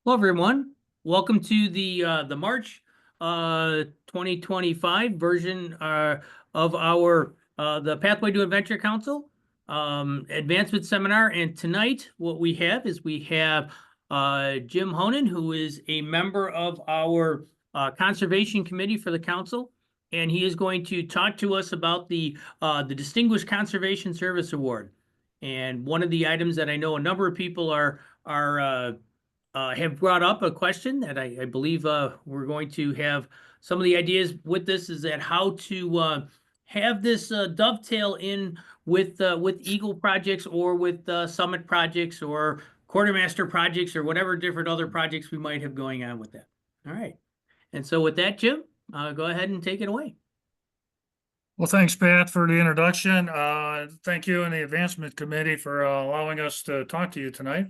Hello, everyone. Welcome to the March 2025 version of our the Pathway to Adventure Council Advancement Seminar. And tonight, what we have is we have Jim Honan, who is a member of our Conservation Committee for the Council, and he is going to talk to us about the Distinguished Conservation Service Award. And one of the items that I know a number of people have brought up a question that I believe we're going to have some of the ideas with this is that how to have this dovetail in with Eagle projects or with Summit projects or Quartermaster projects or whatever different other projects we might have going on with that. All right. And so with that, Jim, go ahead and take it away. Well, thanks, Pat, for the introduction. Thank you and the Advancement Committee for allowing us to talk to you tonight.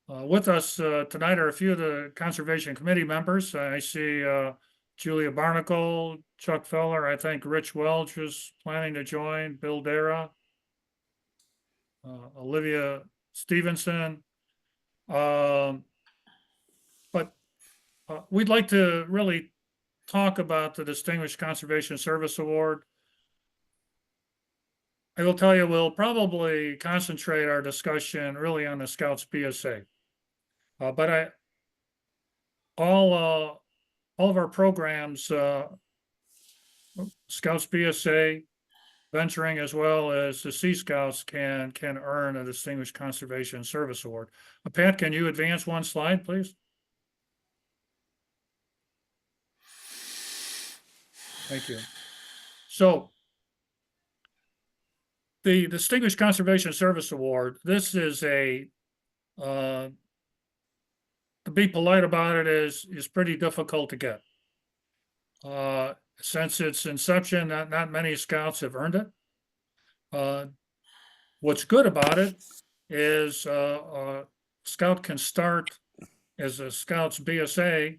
With us tonight are a few of the Conservation Committee members. I see Julia Barnacle, Chuck Feller, I think Rich Welch is planning to join, Bill Dara, Olivia Stevenson. But we'd like to really talk about the Distinguished Conservation Service Award. I will tell you, we'll probably concentrate our discussion really on the Scouts BSA. But all of our programs, Scouts BSA, venturing as well as the Sea Scouts can earn a Distinguished Conservation Service Award. Pat, can you advance one slide, please? Thank you. So the Distinguished Conservation Service Award, this is a to be polite about it is pretty difficult to get. Since its inception, not many Scouts have earned it. What's good about it is Scout can start as a Scouts BSA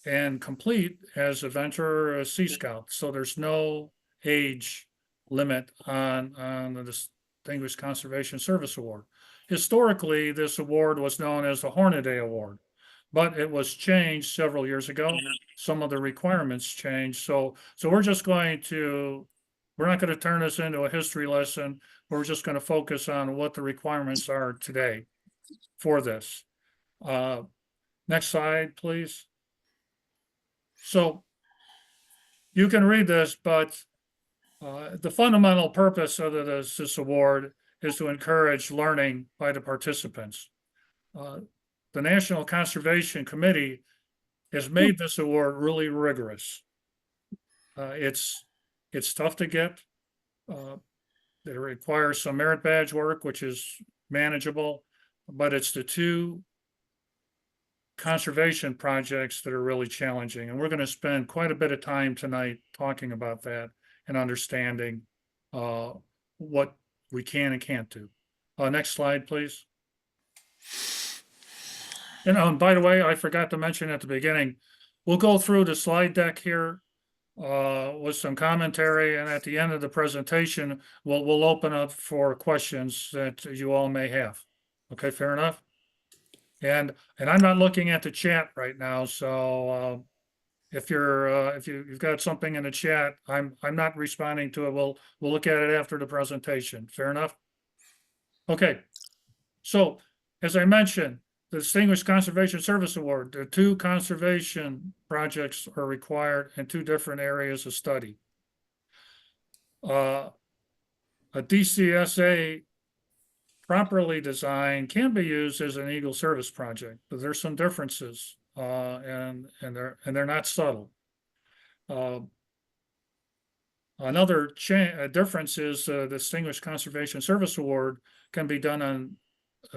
and complete as a Venture or a Sea Scout. So there's no age limit on the Distinguished Conservation Service Award. Historically, this award was known as the Hornaday Award, but it was changed several years ago. Some of the requirements changed. So we're just going to, we're not going to turn this into a history lesson. We're just going to focus on what the requirements are today for this. Next slide, please. So you can read this, but the fundamental purpose of this award is to encourage learning by the participants. The National Conservation Committee has made this award really rigorous. It's tough to get. It requires some merit badge work, which is manageable, but it's the two conservation projects that are really challenging. And we're going to spend quite a bit of time tonight talking about that and understanding what we can and can't do. Next slide, please. And by the way, I forgot to mention at the beginning, we'll go through the slide deck here with some commentary, and at the end of the presentation, we'll open up for questions that you all may have. Okay, fair enough. And I'm not looking at the chat right now, so if you've got something in the chat, I'm not responding to it. We'll look at it after the presentation. Fair enough. Okay. So as I mentioned, the Distinguished Conservation Service Award, the two conservation projects are required in two different areas of study. A DCSA properly designed can be used as an Eagle Service project, but there's some differences, and they're not subtle. Another difference is the Distinguished Conservation Service Award can be done on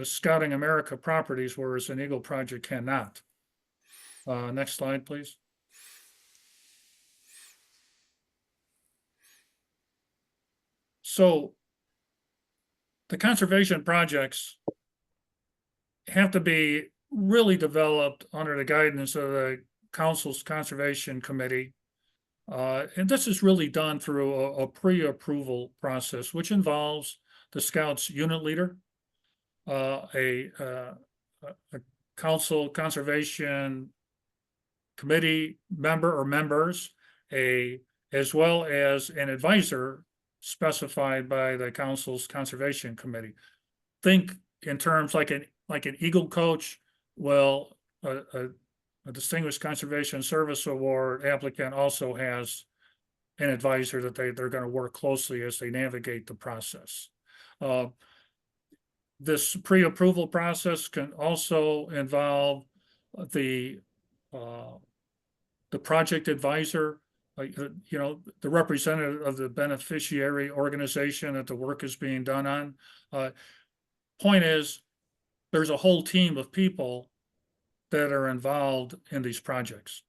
Scouting America properties, whereas an Eagle project cannot. Next slide, please. So the conservation projects have to be really developed under the guidance of the Council's Conservation Committee. And this is really done through a pre-approval process, which involves the Scouts unit leader, a a council conservation committee member or members, as well as an advisor specified by the council's conservation committee. Think in terms like an Eagle coach. Well, a Distinguished Conservation Service Award applicant also has an advisor that they're going to work closely as they navigate the process. This pre-approval process can also involve the project advisor, you know, the representative of the beneficiary organization that the work is being done on. Point is, there's a whole team of people that are involved in these projects.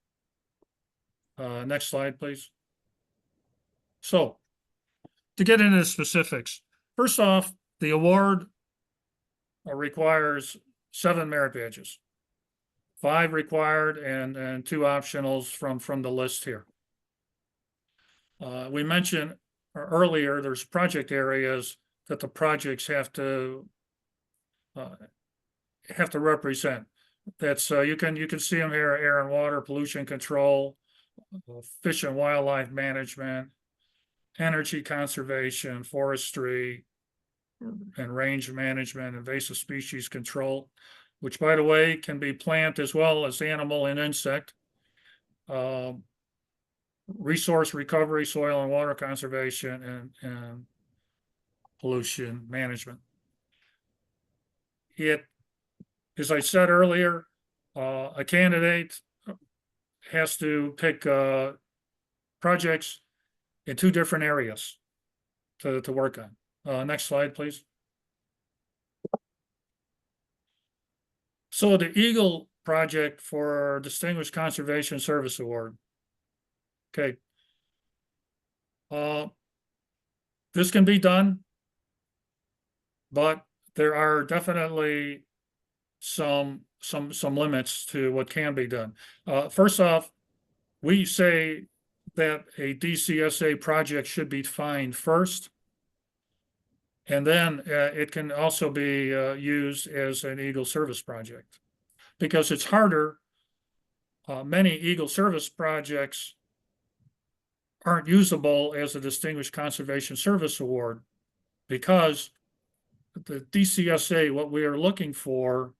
Next slide, please. So, to get into the specifics, first off, the award requires 7 merit badges, 5 required and 2 optionals from the list here. We mentioned earlier, there's project areas that the projects have to represent. That's you can see them here: air and water pollution control, fish and wildlife management, energy conservation, forestry, and range management, invasive species control, which, by the way, can be plant as well as animal and insect. Resource recovery, soil and water conservation, and pollution management. It, as I said earlier, a candidate has to pick projects in 2 different areas to work on. Next slide, please. So the Eagle project for Distinguished Conservation Service Award. Okay. This can be done, but there are definitely some limits to what can be done. First off, we say that a DCSA project should be defined first, and then it can also be used as an Eagle Service project, because it's harder. Many Eagle Service projects aren't usable as a Distinguished Conservation Service Award, because the DCSA, what we are looking for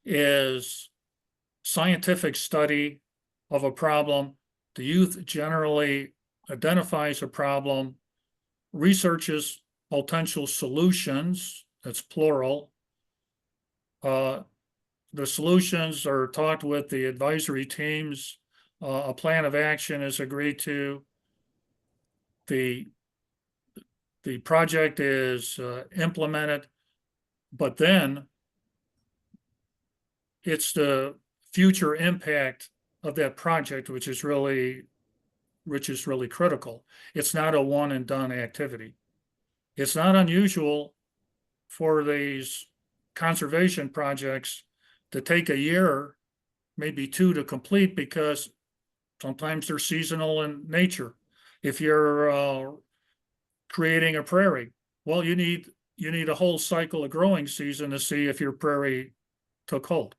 is scientific study of a problem. The youth generally identifies a problem, researches potential solutions, that's plural. The solutions are talked with the advisory teams. A plan of action is agreed to. The project is implemented, but then it's the future impact of that project which is really critical. It's not a one and done activity. It's not unusual for these conservation projects to take a year, maybe 2 to complete, because sometimes they're seasonal in nature. If you're creating a prairie, well, you need a whole cycle of growing season to see if your prairie took hold.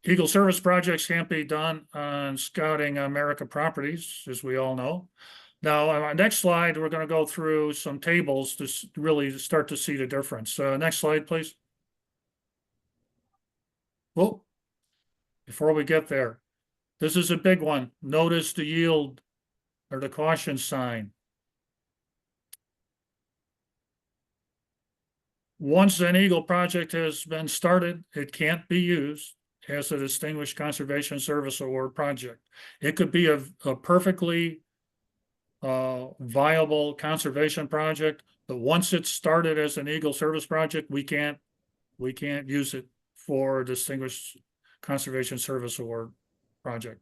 Eagle Service projects can't be done on Scouting America properties, as we all know. Now, on our next slide, we're going to go through some tables to really start to see the difference. Next slide, please. Well, before we get there, this is a big one. Notice the yield or the caution sign. Once an Eagle project has been started, it can't be used as a Distinguished Conservation Service Award project. It could be a perfectly viable conservation project, but once it's started as an Eagle Service project, we can't use it for a Distinguished Conservation Service Award project.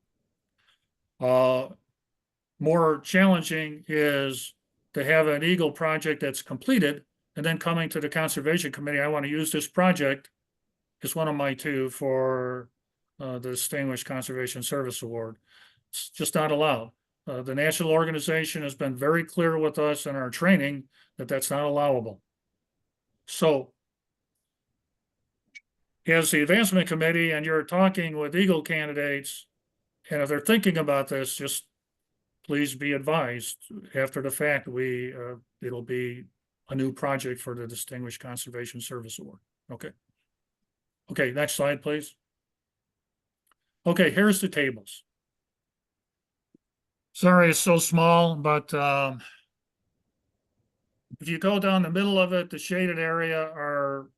More challenging is to have an Eagle project that's completed and then coming to the Conservation Committee, I want to use this project as one of my 2 for the Distinguished Conservation Service Award. It's just not allowed. The national organization has been very clear with us in our training that that's not allowable. So as the advancement committee and you're talking with Eagle candidates, and if they're thinking about this, just please be advised, after the fact, it'll be a new project for the Distinguished Conservation Service Award. Okay. Okay, next slide, please. Okay, here's the tables. Sorry, it's so small, but if you go down the middle of it, the shaded area are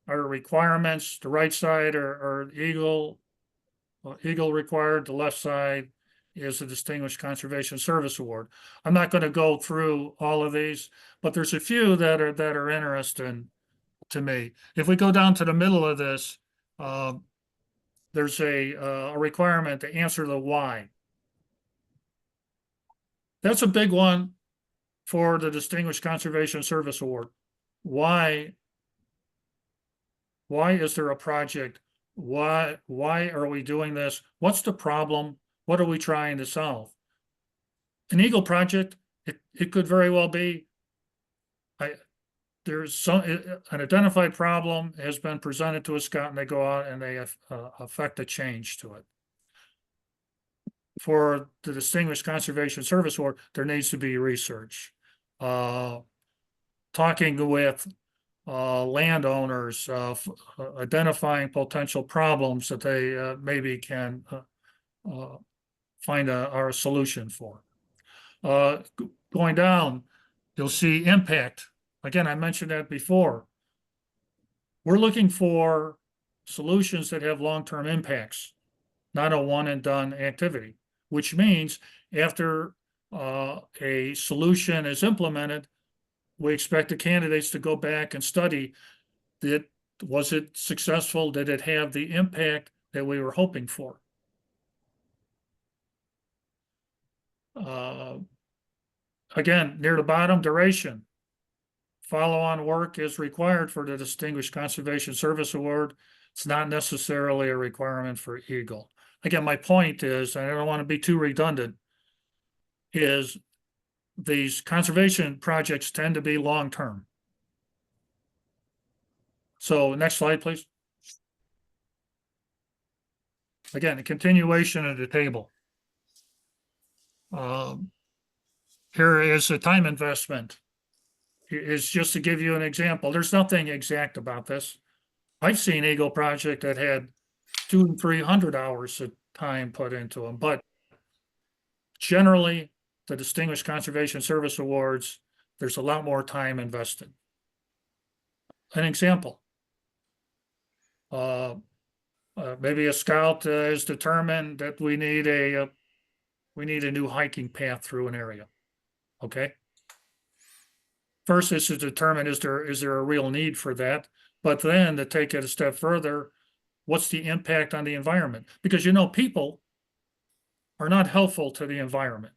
requirements. The right side are Eagle required. The left side is the Distinguished Conservation Service Award. I'm not going to go through all of these, but there's a few that are interesting to me. If we go down to the middle of this, there's a requirement to answer the why. That's a big one for the Distinguished Conservation Service Award. Why is there a project? Why are we doing this? What's the problem? What are we trying to solve? An Eagle project, it could very well be there's an identified problem has been presented to a scout and they go out and they affect a change to it. For the Distinguished Conservation Service Award, there needs to be research. Talking with landowners, identifying potential problems that they maybe can find a solution for. Going down, you'll see impact. Again, I mentioned that before. We're looking for solutions that have long-term impacts, not a one and done activity, which means after a solution is implemented, we expect the candidates to go back and study that. Was it successful? Did it have the impact that we were hoping for? Again, near the bottom, duration. Follow-on work is required for the Distinguished Conservation Service Award. It's not necessarily a requirement for Eagle. Again, my point is, and I don't want to be too redundant, is these conservation projects tend to be long-term. So next slide, please. Again, a continuation of the table. Here is a time investment. Is just to give you an example. There's nothing exact about this. I've seen Eagle project that had 200 and 300 hours of time put into them, but generally the Distinguished Conservation Service Awards, there's a lot more time invested. An example, maybe a scout is determined that we need a new hiking path through an area. Okay. First is to determine, is there a real need for that? But then to take it a step further, what's the impact on the environment? Because, you know, people are not helpful to the environment.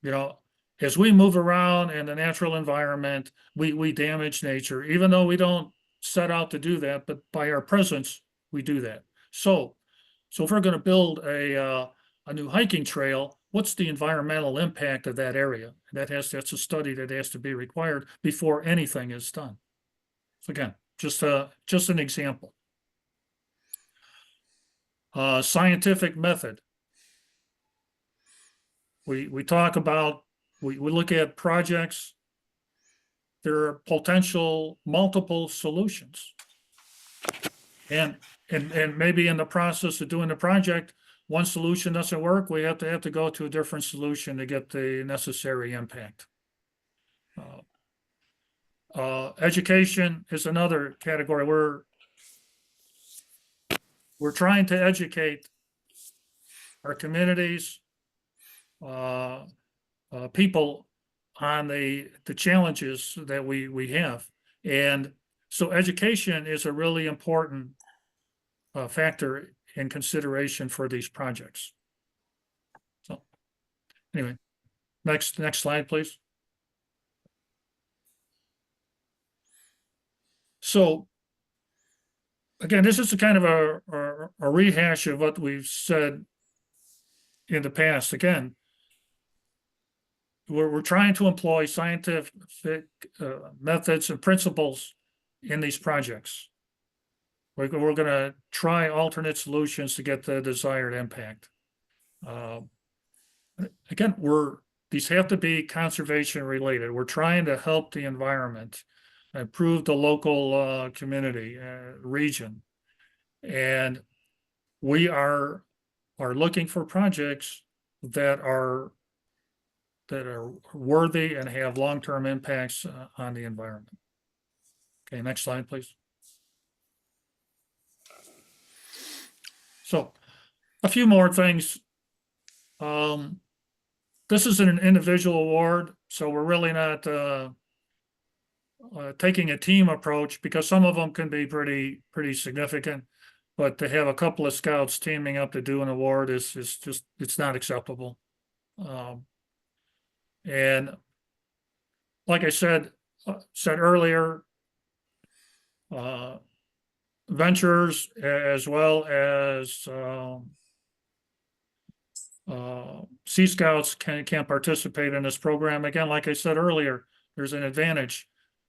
You know, as we move around in the natural environment, we damage nature, even though we don't set out to do that, but by our presence, we do that. So if we're going to build a new hiking trail, what's the environmental impact of that area? That's a study that has to be required before anything is done. So again, just an example. Scientific method. We talk about, we look at projects. There are potential multiple solutions. And maybe in the process of doing the project, one solution doesn't work, we have to go to a different solution to get the necessary impact. Education is another category. We're trying to educate our communities, people on the challenges that we have. And so education is a really important factor in consideration for these projects. So anyway, next slide, please. So again, this is a kind of a rehash of what we've said in the past. Again, we're trying to employ scientific methods and principles in these projects. We're gonna try alternate solutions to get the desired impact. Again, these have to be conservation related. We're trying to help the environment, improve the local community, region. And we are looking for projects that are worthy and have long-term impacts on the environment. Okay, next slide, please. So a few more things. This is an individual award, so we're really not taking a team approach, because some of them can be pretty significant. But to have a couple of scouts teaming up to do an award is just, it's not acceptable. And like I said earlier, ventures as well as Sea Scouts can participate in this program. Again, like I said earlier, there's an advantage.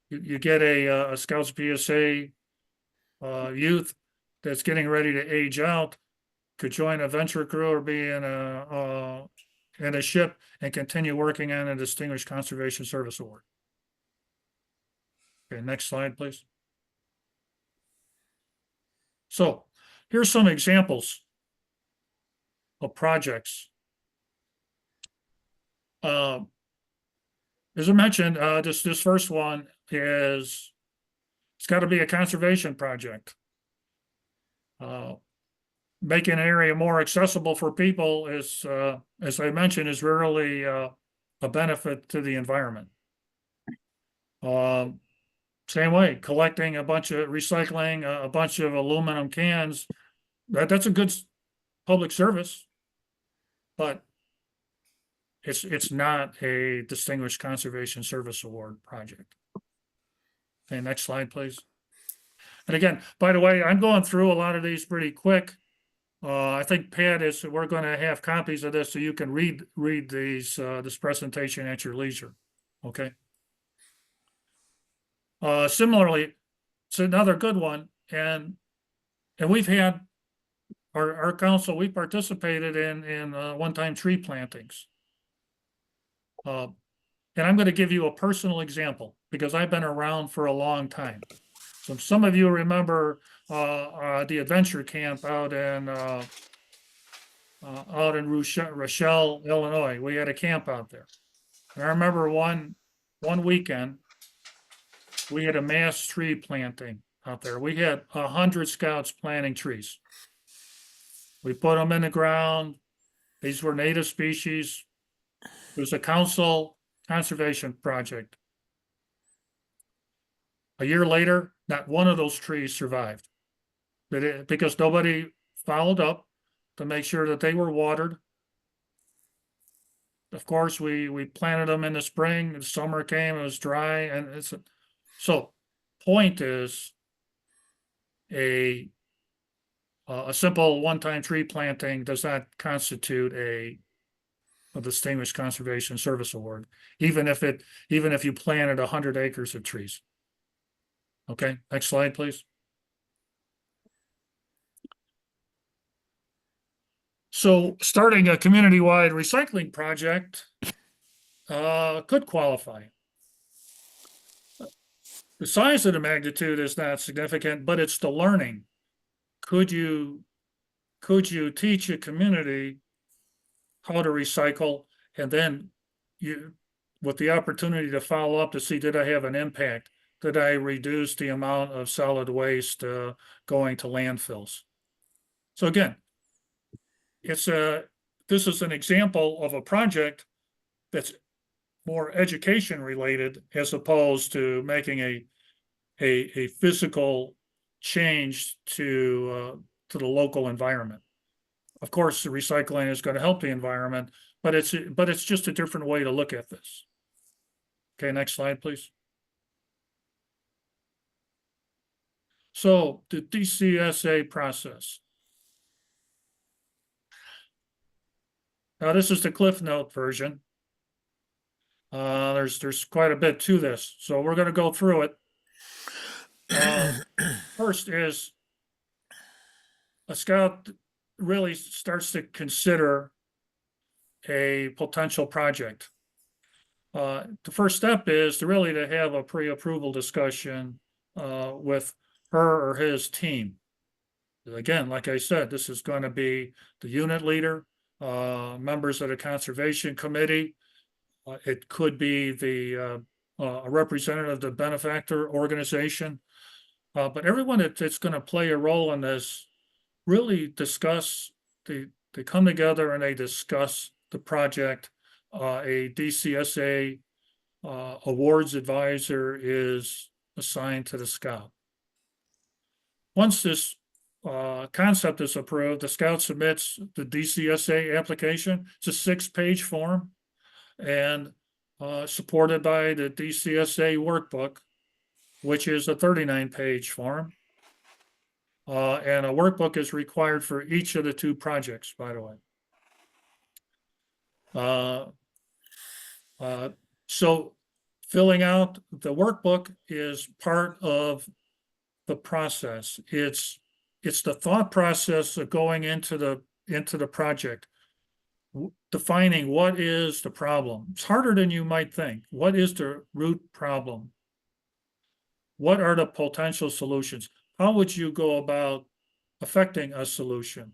You get a Scouts PSA youth that's getting ready to age out, could join a venture crew or be in a ship and continue working on a Distinguished Conservation Service Award. Okay, next slide, please. So here's some examples of projects. As I mentioned, this first one is, it's got to be a conservation project. Making an area more accessible for people is, as I mentioned, is really a benefit to the environment. Same way, collecting a bunch of recycling, a bunch of aluminum cans, that's a good public service, but it's not a Distinguished Conservation Service Award project. Okay, next slide, please. And again, by the way, I'm going through a lot of these pretty quick. I think Pat we're going to have copies of this so you can read these this presentation at your leisure. Okay. Similarly, it's another good one, and we've had our council, we participated in one-time tree plantings. And I'm going to give you a personal example because I've been around for a long time. So some of you remember the adventure camp out in Rochelle, Illinois. We had a camp out there. And I remember one weekend we had a mass tree planting out there. We had 100 scouts planting trees. We put them in the ground. These were native species. It was a council conservation project. A year later, not one of those trees survived. Because nobody followed up to make sure that they were watered. Of course, we planted them in the spring, the summer came, it was dry, and so point is a simple one-time tree planting does not constitute a Distinguished Conservation Service Award, even if you planted 100 acres of trees. Okay, next slide, please. So starting a community-wide recycling project could qualify. The size of the magnitude is not significant, but it's the learning. Could you teach a community how to recycle, and then with the opportunity to follow up to see, did I have an impact? Did I reduce the amount of solid waste going to landfills? So again, this is an example of a project that's more education related as opposed to making a physical change to the local environment. Of course, the recycling is going to help the environment, but it's just a different way to look at this. Okay, next slide, please. So the DCSA process. Now, this is the Cliff Note version. There's quite a bit to this, so we're gonna go through it. First is a scout really starts to consider a potential project. The first step is to have a pre-approval discussion with her or his team. Again, like I said, this is going to be the unit leader, members of the conservation committee. It could be a representative of the benefactor organization. But everyone that's going to play a role in this really they come together and they discuss the project. A DCSA awards advisor is assigned to the scout. Once this concept is approved, the scout submits the DCSA application. It's a 6-page form and supported by the DCSA workbook, which is a 39-page form. And a workbook is required for each of the 2 projects, by the way. So filling out the workbook is part of the process. It's the thought process of going into the project, defining what is the problem. It's harder than you might think. What is the root problem? What are the potential solutions? How would you go about affecting a solution?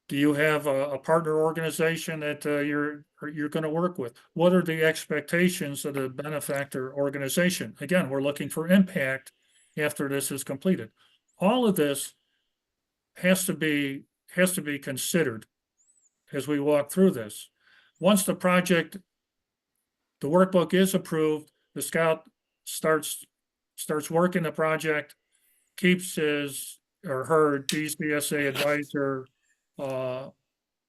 Do you have a partner organization that you're going to work with? What are the expectations of the benefactor organization? Again, we're looking for impact after this is completed. All of this has to be considered as we walk through this. Once the workbook is approved, the scout starts working the project, keeps his or her DCSA advisor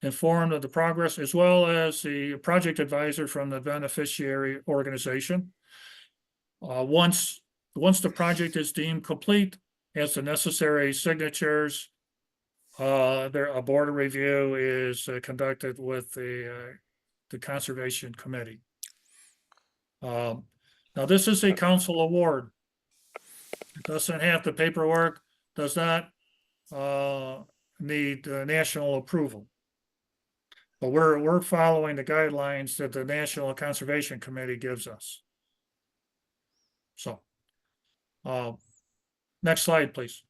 informed of the progress, as well as the project advisor from the beneficiary organization. Once the project is deemed complete, has the necessary signatures, a board review is conducted with the conservation committee. Now, this is a council award. It doesn't have the paperwork, does not need national approval. But we're following the guidelines that the National Conservation Committee gives us. So, next slide, please.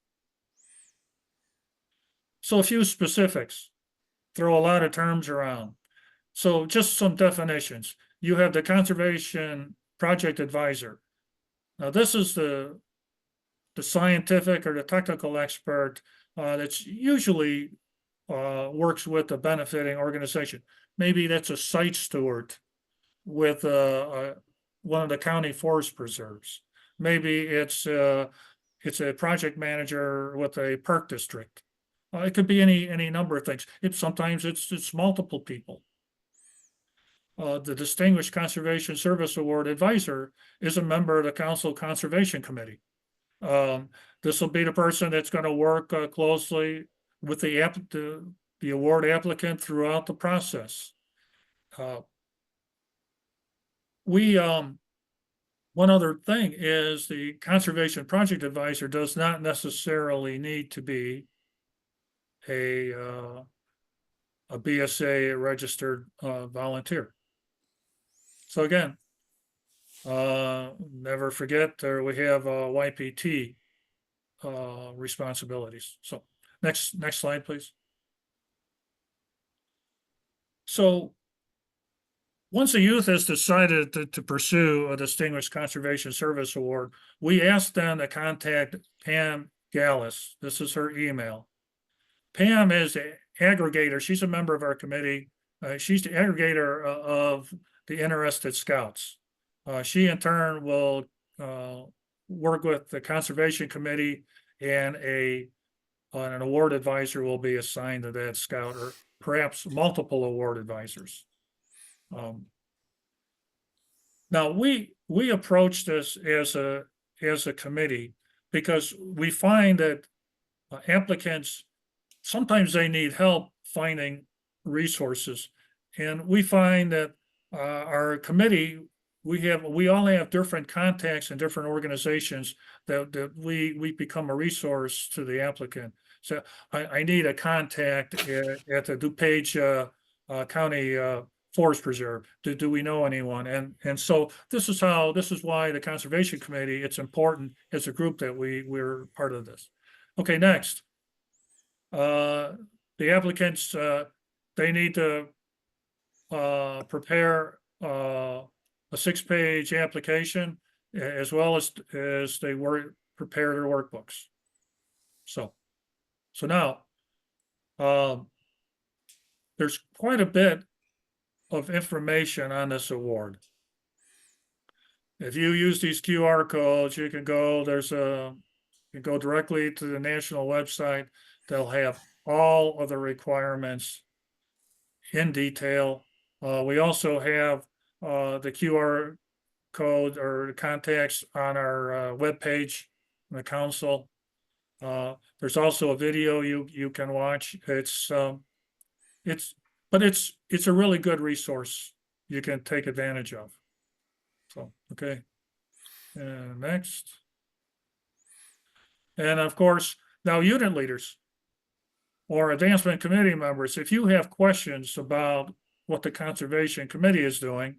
So a few specifics, throw a lot of terms around. So just some definitions. You have the conservation project advisor. Now, this is the scientific or the technical expert that's usually works with the benefiting organization. Maybe that's a site steward with one of the county forest preserves. Maybe it's a project manager with a park district. It could be any number of things. Sometimes it's multiple people. The Distinguished Conservation Service Award advisor is a member of the Council Conservation Committee. This will be the person that's going to work closely with the award applicant throughout the process. One other thing is the conservation project advisor does not necessarily need to be a BSA registered volunteer. So again, never forget we have YPT responsibilities. So next slide, please. So once a youth has decided to pursue a Distinguished Conservation Service Award, we ask them to contact Pam Gallus. This is her email. Pam is an aggregator. She's a member of our committee. She's the aggregator of the interested scouts. She in turn will work with the conservation committee, and an award advisor will be assigned to that scout, or perhaps multiple award advisors. Now we approach this as a committee because we find that applicants sometimes they need help finding resources, and we find that our committee, we all have different contacts in different organizations that we become a resource to the applicant. So I need a contact at the DuPage County Forest Preserve. Do we know anyone? And so this is why the Conservation Committee, it's important as a group that we're part of this. Okay, next. The applicants, they need to prepare a 6-page application as well as they prepare their workbooks. So now, there's quite a bit of information on this award. If you use these QR codes, you can go, you can go directly to the national website. They'll have all of the requirements in detail. We also have the QR code or contacts on our webpage, the council. There's also a video you can watch. It's a really good resource you can take advantage of. So, okay. Next. And of course, now unit leaders or advancement committee members, if you have questions about what the Conservation Committee is doing,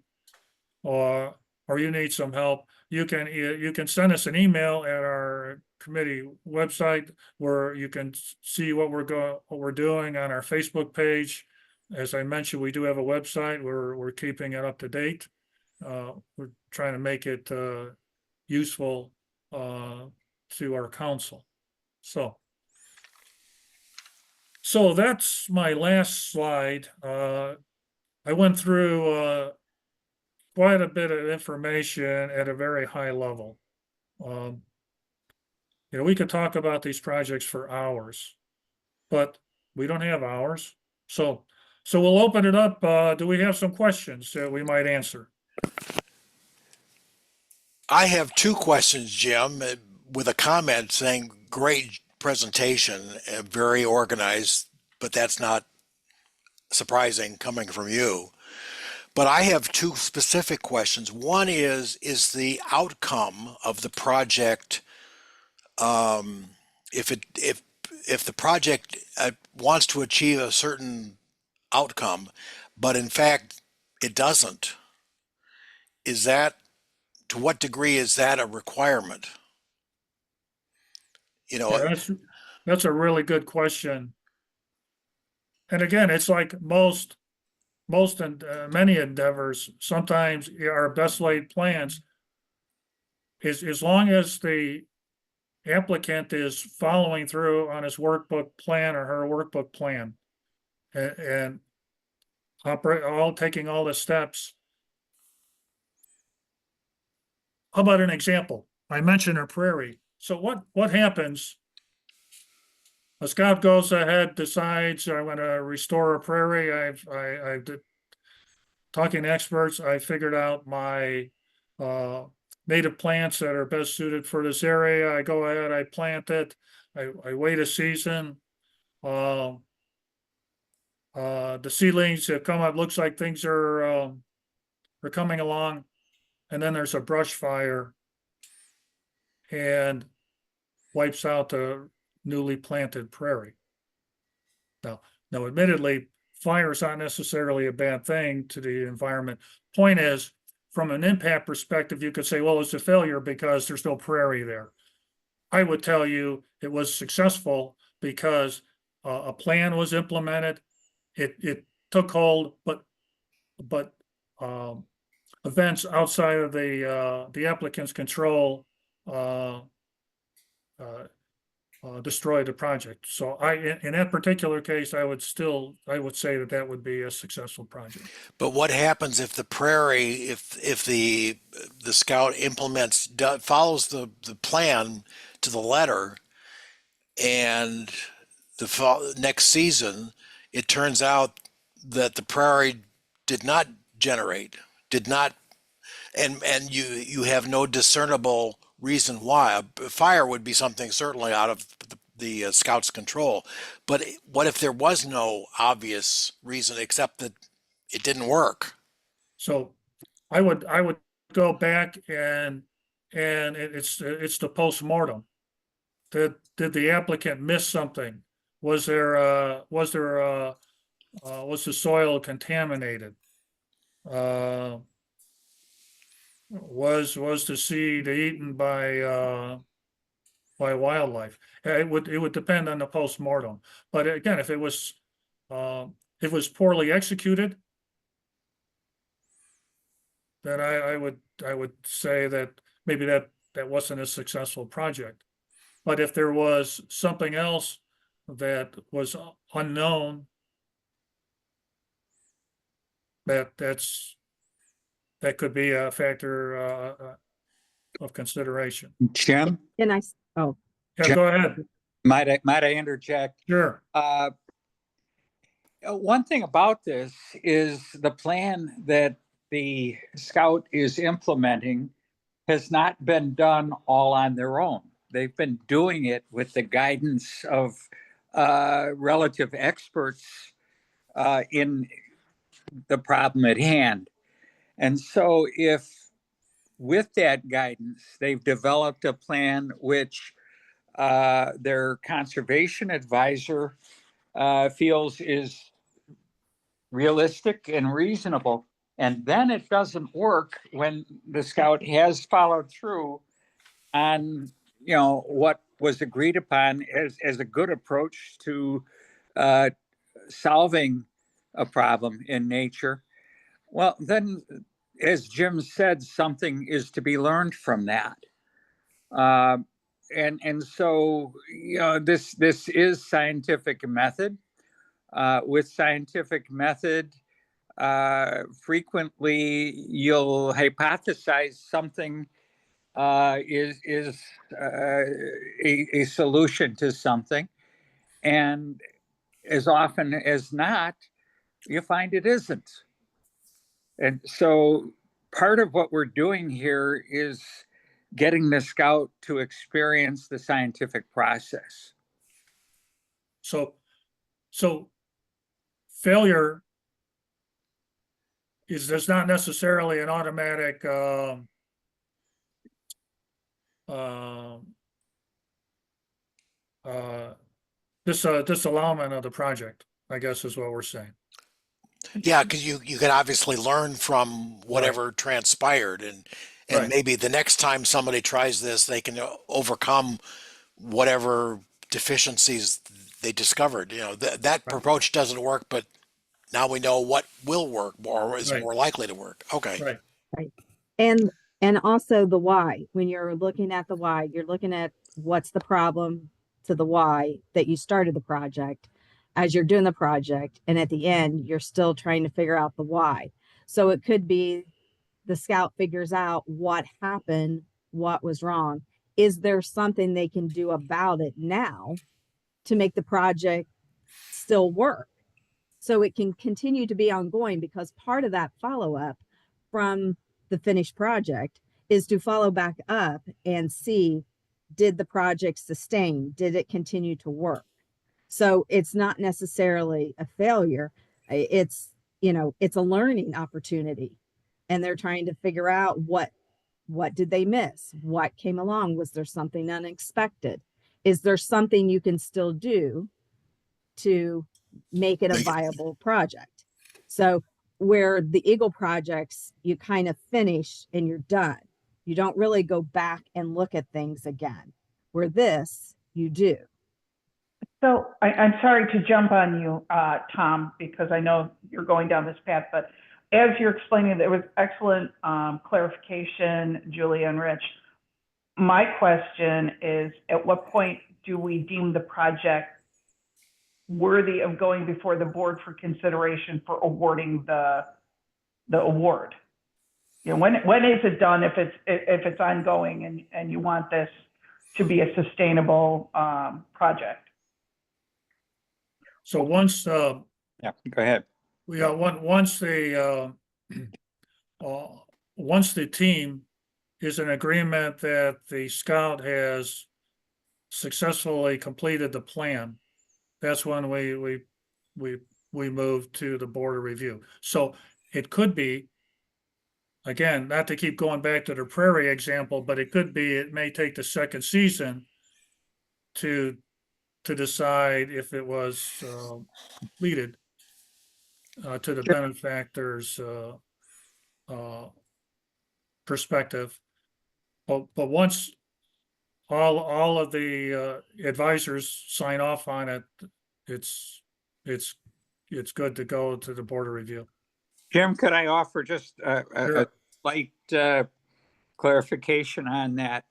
or you need some help, you can send us an email at our committee website where you can see what we're doing on our Facebook page. As I mentioned, we do have a website where we're keeping it up to date. We're trying to make it useful to our council. So that's my last slide. I went through quite a bit of information at a very high level. We could talk about these projects for hours, but we don't have hours. So we'll open it up. Do we have some questions that we might answer? I have 2 questions, Jim, with a comment saying great presentation, very organized, but that's not surprising coming from you. But I have 2 specific questions. One is the outcome of the project, if the project wants to achieve a certain outcome, but in fact it doesn't, to what degree is that a requirement? Yeah, that's a really good question. And again, it's like most and many endeavors, sometimes our best laid plans is as long as the applicant is following through on his workbook plan or her workbook plan and taking all the steps. How about an example? I mentioned a prairie. So what happens? A scout goes ahead, decides I want to restore a prairie. I've talking to experts, I figured out my native plants that are best suited for this area. I go ahead, I plant it. I wait a season. The seedlings have come up. Looks like things are coming along, and then there's a brush fire and wipes out the newly planted prairie. Now, admittedly, fire is not necessarily a bad thing to the environment. Point is, from an impact perspective, you could say, well, it's a failure because there's no prairie there. I would tell you it was successful because a plan was implemented. It took hold, but events outside of the applicant's control destroy the project. So in that particular case, I would say that would be a successful project. But what happens if the prairie, if the scout follows the plan to the letter, and the next season it turns out that the prairie did not generate, and you have no discernible reason why? A fire would be something certainly out of the scout's control. But what if there was no obvious reason except that it didn't work? So I would go back and it's the postmortem. Did the applicant miss something? Was was the soil contaminated? Was the seed eaten by wildlife? It would depend on the postmortem. But again, if it was poorly executed, then I would say that maybe that wasn't a successful project. But if there was something else that was unknown, that could be a factor of consideration. Jim, And oh, Yeah, go ahead. might I interject? Sure. One thing about this is the plan that the Scout is implementing has not been done all on their own. They've been doing it with the guidance of relative experts in the problem at hand. And so if with that guidance, they've developed a plan which their conservation advisor feels is realistic and reasonable, and then it doesn't work when the Scout has followed through on what was agreed upon as a good approach to solving a problem in nature. Well, then, as Jim said, something is to be learned from that. And so this is scientific method. With scientific method, frequently you'll hypothesize something is a solution to something, and as often as not, you find it isn't. And so part of what we're doing here is getting the Scout to experience the scientific process. So failure there's not necessarily an automatic disallowment of the project, I guess is what we're saying. Yeah, because you can obviously learn from whatever transpired, and Right. maybe the next time somebody tries this, they can overcome whatever deficiencies they discovered. That Right. approach doesn't work, but now we know what will work or is Right. more likely to work. Okay. Right. and also the why. When you're looking at the why, you're looking at what's the problem to the why that you started the project as you're doing the project. And at the end, you're still trying to figure out the why. So it could be the Scout figures out what happened, what was wrong. Is there something they can do about it now to make the project still work? So it can continue to be ongoing, because part of that follow-up from the finished project is to follow back up and see, did the project sustain? Did it continue to work? So it's not necessarily a failure. It's a learning opportunity, and they're trying to figure out what did they miss? What came along? Was there something unexpected? Is there something you can still do to make it a viable project? So where the Eagle projects, you kind of finish and you're done. You don't really go back and look at things again. Where this, you do. So I'm sorry to jump on you, Tom, because I know you're going down this path, but as you're explaining, there was excellent clarification, Julia and Rich. My question is, at what point do we deem the project worthy of going before the board for consideration for awarding the award? When is it done if it's ongoing and you want this to be a sustainable project? So once Yeah, go ahead. once the team is in agreement that the Scout has successfully completed the plan, that's when we move to the board of review. So it could be again, not to keep going back to the Prairie example, but it may take the second season to decide if it was completed to the benefactor's perspective. But once all of the advisors sign off on it, it's good to go to the board of review. Jim, could I offer just a Sure. slight clarification on that?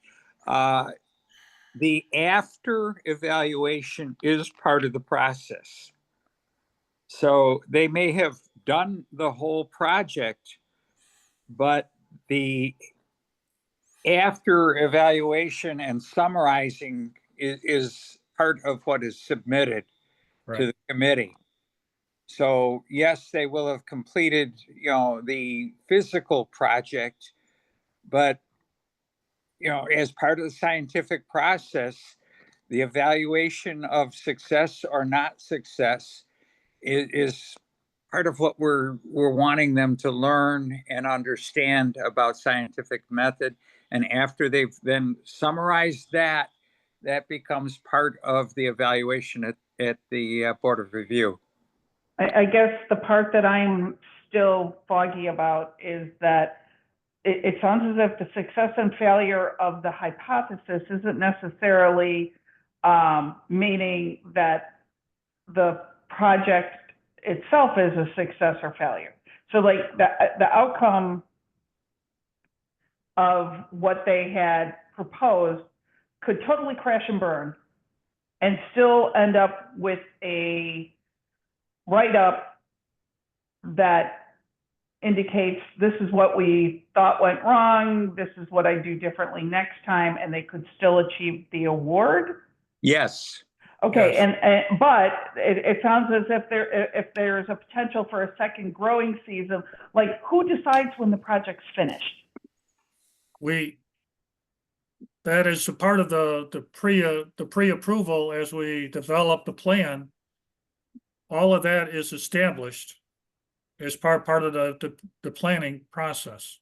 The after evaluation is part of the process. So they may have done the whole project, but the after evaluation and summarizing is part of what is submitted to Right. the committee. So yes, they will have completed, the physical project, but, as part of the scientific process, the evaluation of success or not success is part of what we're wanting them to learn and understand about scientific method. And after they've then summarized that, that becomes part of the evaluation at the Board of Review. I guess the part that I'm still foggy about is that it sounds as if the success and failure of the hypothesis isn't necessarily meaning that the project itself is a success or failure. So like the outcome of what they had proposed could totally crash and burn and still end up with a write-up that indicates this is what we thought went wrong, this is what I do differently next time, and they could still achieve the award? Yes. Okay, Yes. but it sounds as if there's a potential for a second growing season. Like, who decides when the project's finished? That is a part of the pre-approval as we develop the plan. All of that is established as part of the planning process.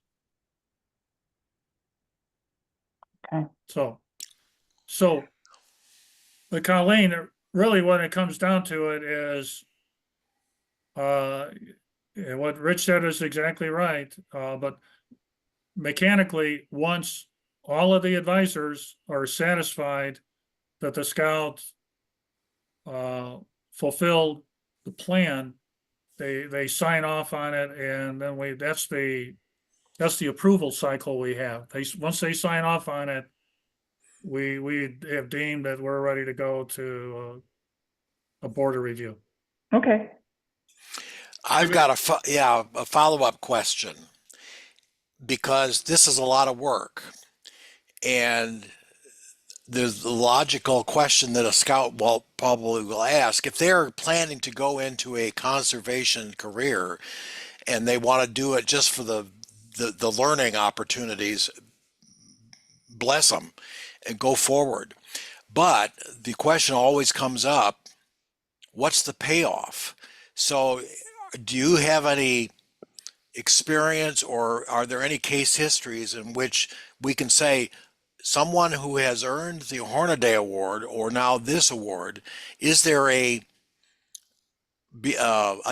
Okay. So, but Colleen, really when it comes down to it is, what Rich said is exactly right, but mechanically, once all of the advisors are satisfied that the scout fulfilled the plan, they sign off on it, and then that's the approval cycle we have. Once they sign off on it, we have deemed that we're ready to go to a board of review. Okay. I've got a follow-up question, because this is a lot of work, and the logical question that a scout probably will ask, if they're planning to go into a conservation career and they want to do it just for the learning opportunities, bless them and go forward. But the question always comes up, what's the payoff? So do you have any experience, or are there any case histories in which we can say someone who has earned the Hornaday Award or now this award, is there a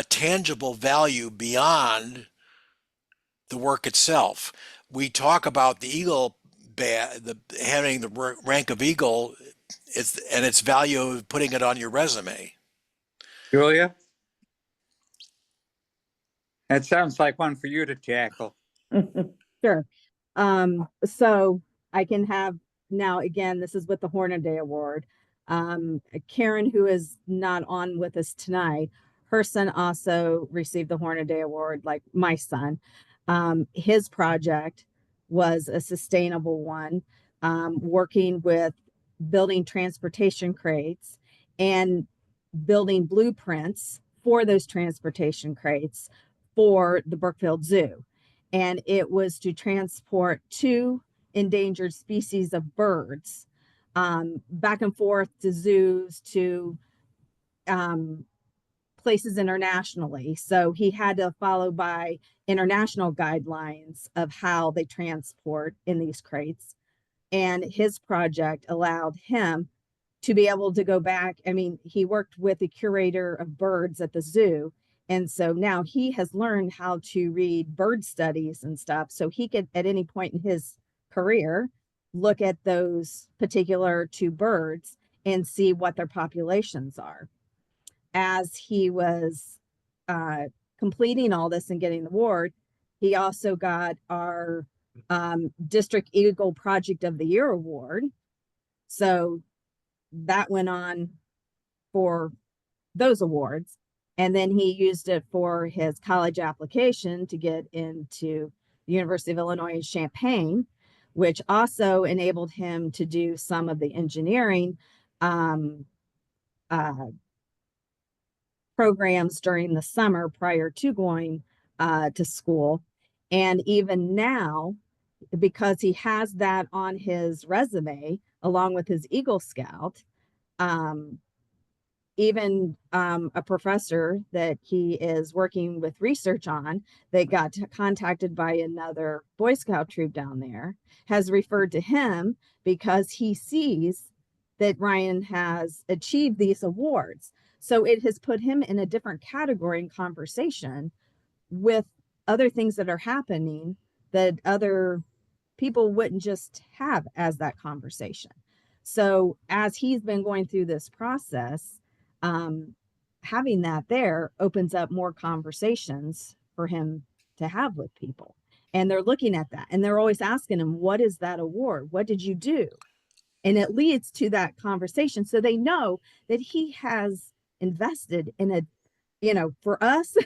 tangible value beyond the work itself? We talk about the Eagle having the rank of Eagle, and its value of putting it on your resume. Julia? That sounds like one for you to tackle. Sure. So I can have now, again, this is with the Hornaday Award. Karen, who is not on with us tonight, her son also received the Hornaday Award, like my son. His project was a sustainable one, working with building transportation crates and building blueprints for those transportation crates for the Brookfield Zoo. And it was to transport 2 endangered species of birds back and forth to zoos, to places internationally. So he had to follow by international guidelines of how they transport in these crates. And his project allowed him to be able to go back. I mean, he worked with the curator of birds at the zoo. And so now he has learned how to read bird studies and stuff. So he could, at any point in his career, look at those particular two birds and see what their populations are. As he was completing all this and getting the award, he also got our District Eagle Project of the Year award. So that went on for those awards. And then he used it for his college application to get into the University of Illinois Champaign, which also enabled him to do some of the engineering programs during the summer prior to going to school. And even now, because he has that on his resume, along with his Eagle Scout, even a professor that he is working with research on that got contacted by another Boy Scout troop down there has referred to him because he sees that Ryan has achieved these awards. So it has put him in a different category in conversation with other things that are happening that other people wouldn't just have as that conversation. So as he's been going through this process, having that there opens up more conversations for him to have with people. And they're looking at that and they're always asking him, what is that award? What did you do? And it leads to that conversation. So they know that he has invested in a, you know, for us,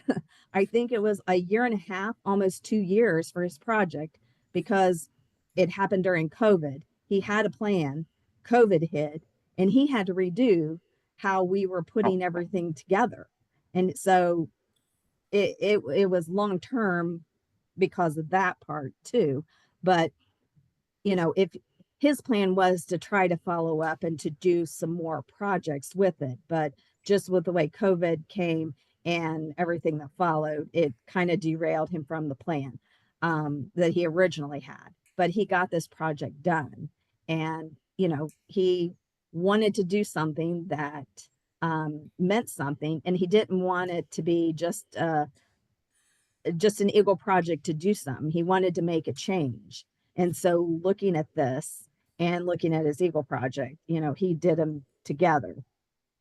I think it was a year and a half, almost 2 years for his project, because it happened during COVID. He had a plan, COVID hit, and he had to redo how we were putting everything together. And so it was long term because of that part too. But, you know, if his plan was to try to follow up and to do some more projects with it, but just with the way COVID came and everything that followed, it kind of derailed him from the plan that he originally had. But he got this project done, and you know, he wanted to do something that meant something, and he didn't want it to be just an Eagle project to do something. He wanted to make a change. And so looking at this and looking at his Eagle project, you know, he did them together.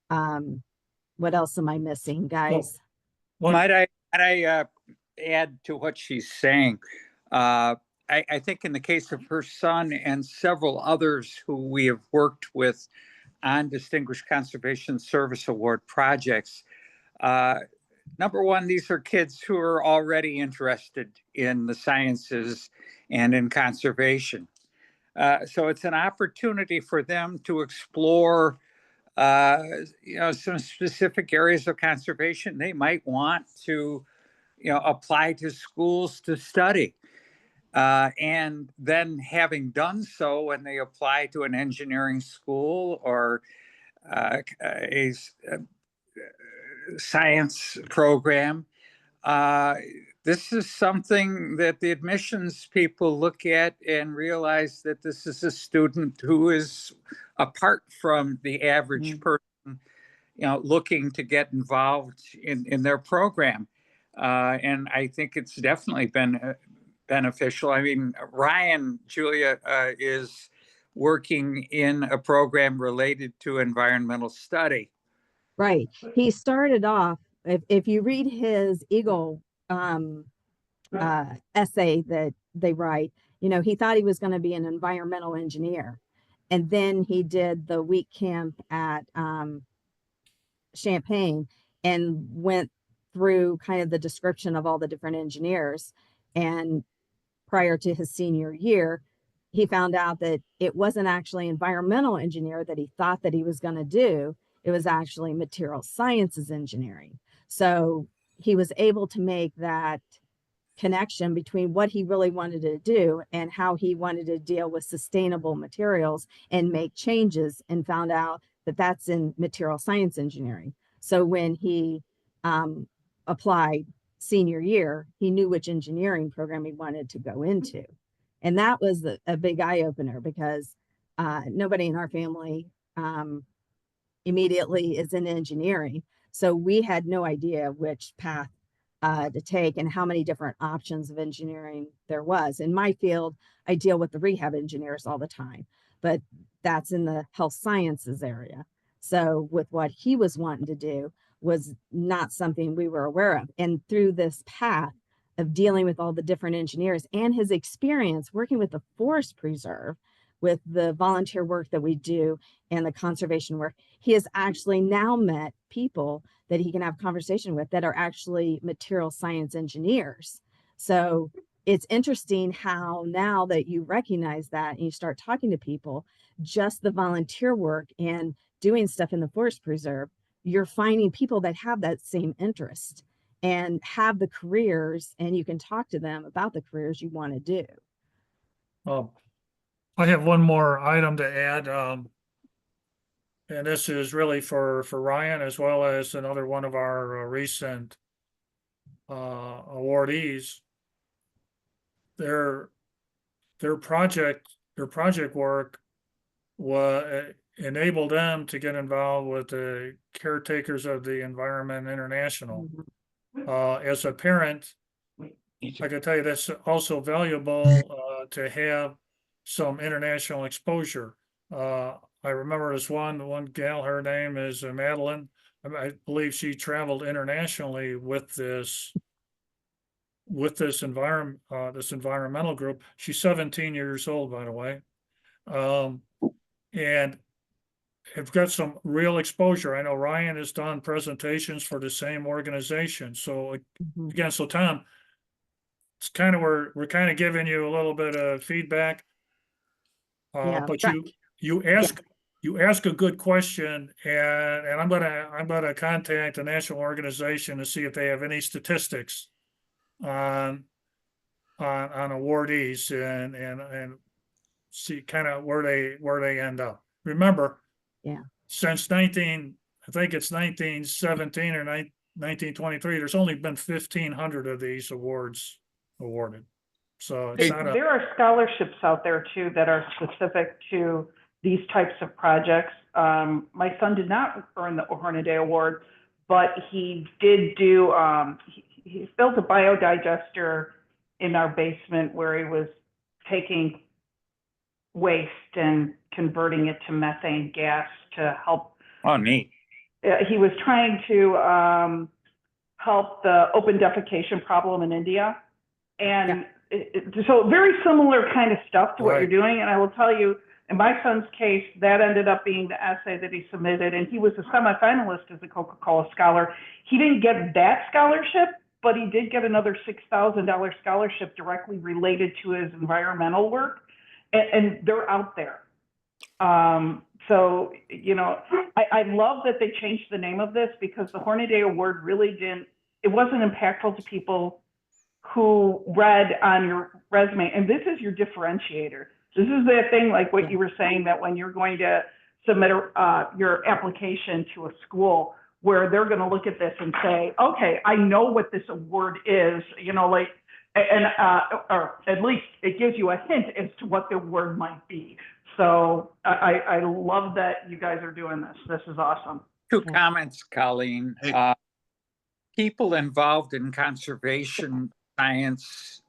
What else am I missing, guys? Well, Might I add to what she's saying? I think in the case of her son and several others who we have worked with on Distinguished Conservation Service Award projects, number one, these are kids who are already interested in the sciences and in conservation. So it's an opportunity for them to explore you know, some specific areas of conservation they might want to, you know, apply to schools to study. And then having done so, when they apply to an engineering school or a science program, this is something that the admissions people look at and realize that this is a student who is apart from the average person, you know, looking to get involved in their program. And I think it's definitely been beneficial. I mean, Ryan, Julia, is working in a program related to environmental study. Right. He started off, if you read his Eagle essay that they write, you know, he thought he was going to be an environmental engineer. And then he did the week camp at Champaign and went through kind of the description of all the different engineers. And prior to his senior year, he found out that it wasn't actually environmental engineer that he thought that he was going to do. It was actually material sciences engineering. So he was able to make that connection between what he really wanted to do and how he wanted to deal with sustainable materials and make changes, and found out that that's in material science engineering. So when he applied senior year, he knew which engineering program he wanted to go into. And that was a big eye opener because nobody in our family immediately is in engineering. So we had no idea which path to take and how many different options of engineering there was. In my field, I deal with the rehab engineers all the time, but that's in the health sciences area. So with what he was wanting to do was not something we were aware of. And through this path of dealing with all the different engineers and his experience working with the forest preserve, with the volunteer work that we do and the conservation work, he has actually now met people that he can have conversation with that are actually material science engineers. So it's interesting how now that you recognize that and you start talking to people, just the volunteer work and doing stuff in the forest preserve, you're finding people that have that same interest and have the careers, and you can talk to them about the careers you want to do. I have one more item to add, and this is really for Ryan as well as another one of our recent awardees. Their project work enabled them to get involved with the Caretakers of the Environment International. As a parent, I can tell you that's also valuable to have some international exposure. I remember this one gal, her name is Madeline. I believe she traveled internationally with this environmental group. She's 17 years old, by the way. And have got some real exposure. I know Ryan has done presentations for the same organization. So again, so Tom, it's kind of we're kind of giving you a little bit of feedback. But you ask a good question, and I'm gonna contact the national organization to see if they have any statistics on awardees and see kind of where they end up. Remember, since 1917 or 1923, there's only been 1,500 of these awards awarded. So it's not there are scholarships out there too that are specific to these types of projects. My son did not earn the Hornaday Award, but he did do, he built a biodigester in our basement where he was taking waste and converting it to methane gas to help. Oh, neat. He was trying to help the open defecation problem in India. And so very similar kind of stuff to what you're doing. And I will tell you, in my son's case, that ended up being the essay that he submitted. And he was a semifinalist as a Coca-Cola Scholar. He didn't get that scholarship, but he did get another $6,000 scholarship directly related to his environmental work. And they're out there. So, you know, I love that they changed the name of this because the Hornaday Award really it wasn't impactful to people who read on your resume. And this is your differentiator. This is the thing, like what you were saying, that when you're going to submit your application to a school, where they're going to look at this and say, okay, I know what this award is, you know, like, and or at least it gives you a hint as to what the award might be. So I love that you guys are doing this. This is awesome. Two comments, Colleen. People involved in conservation science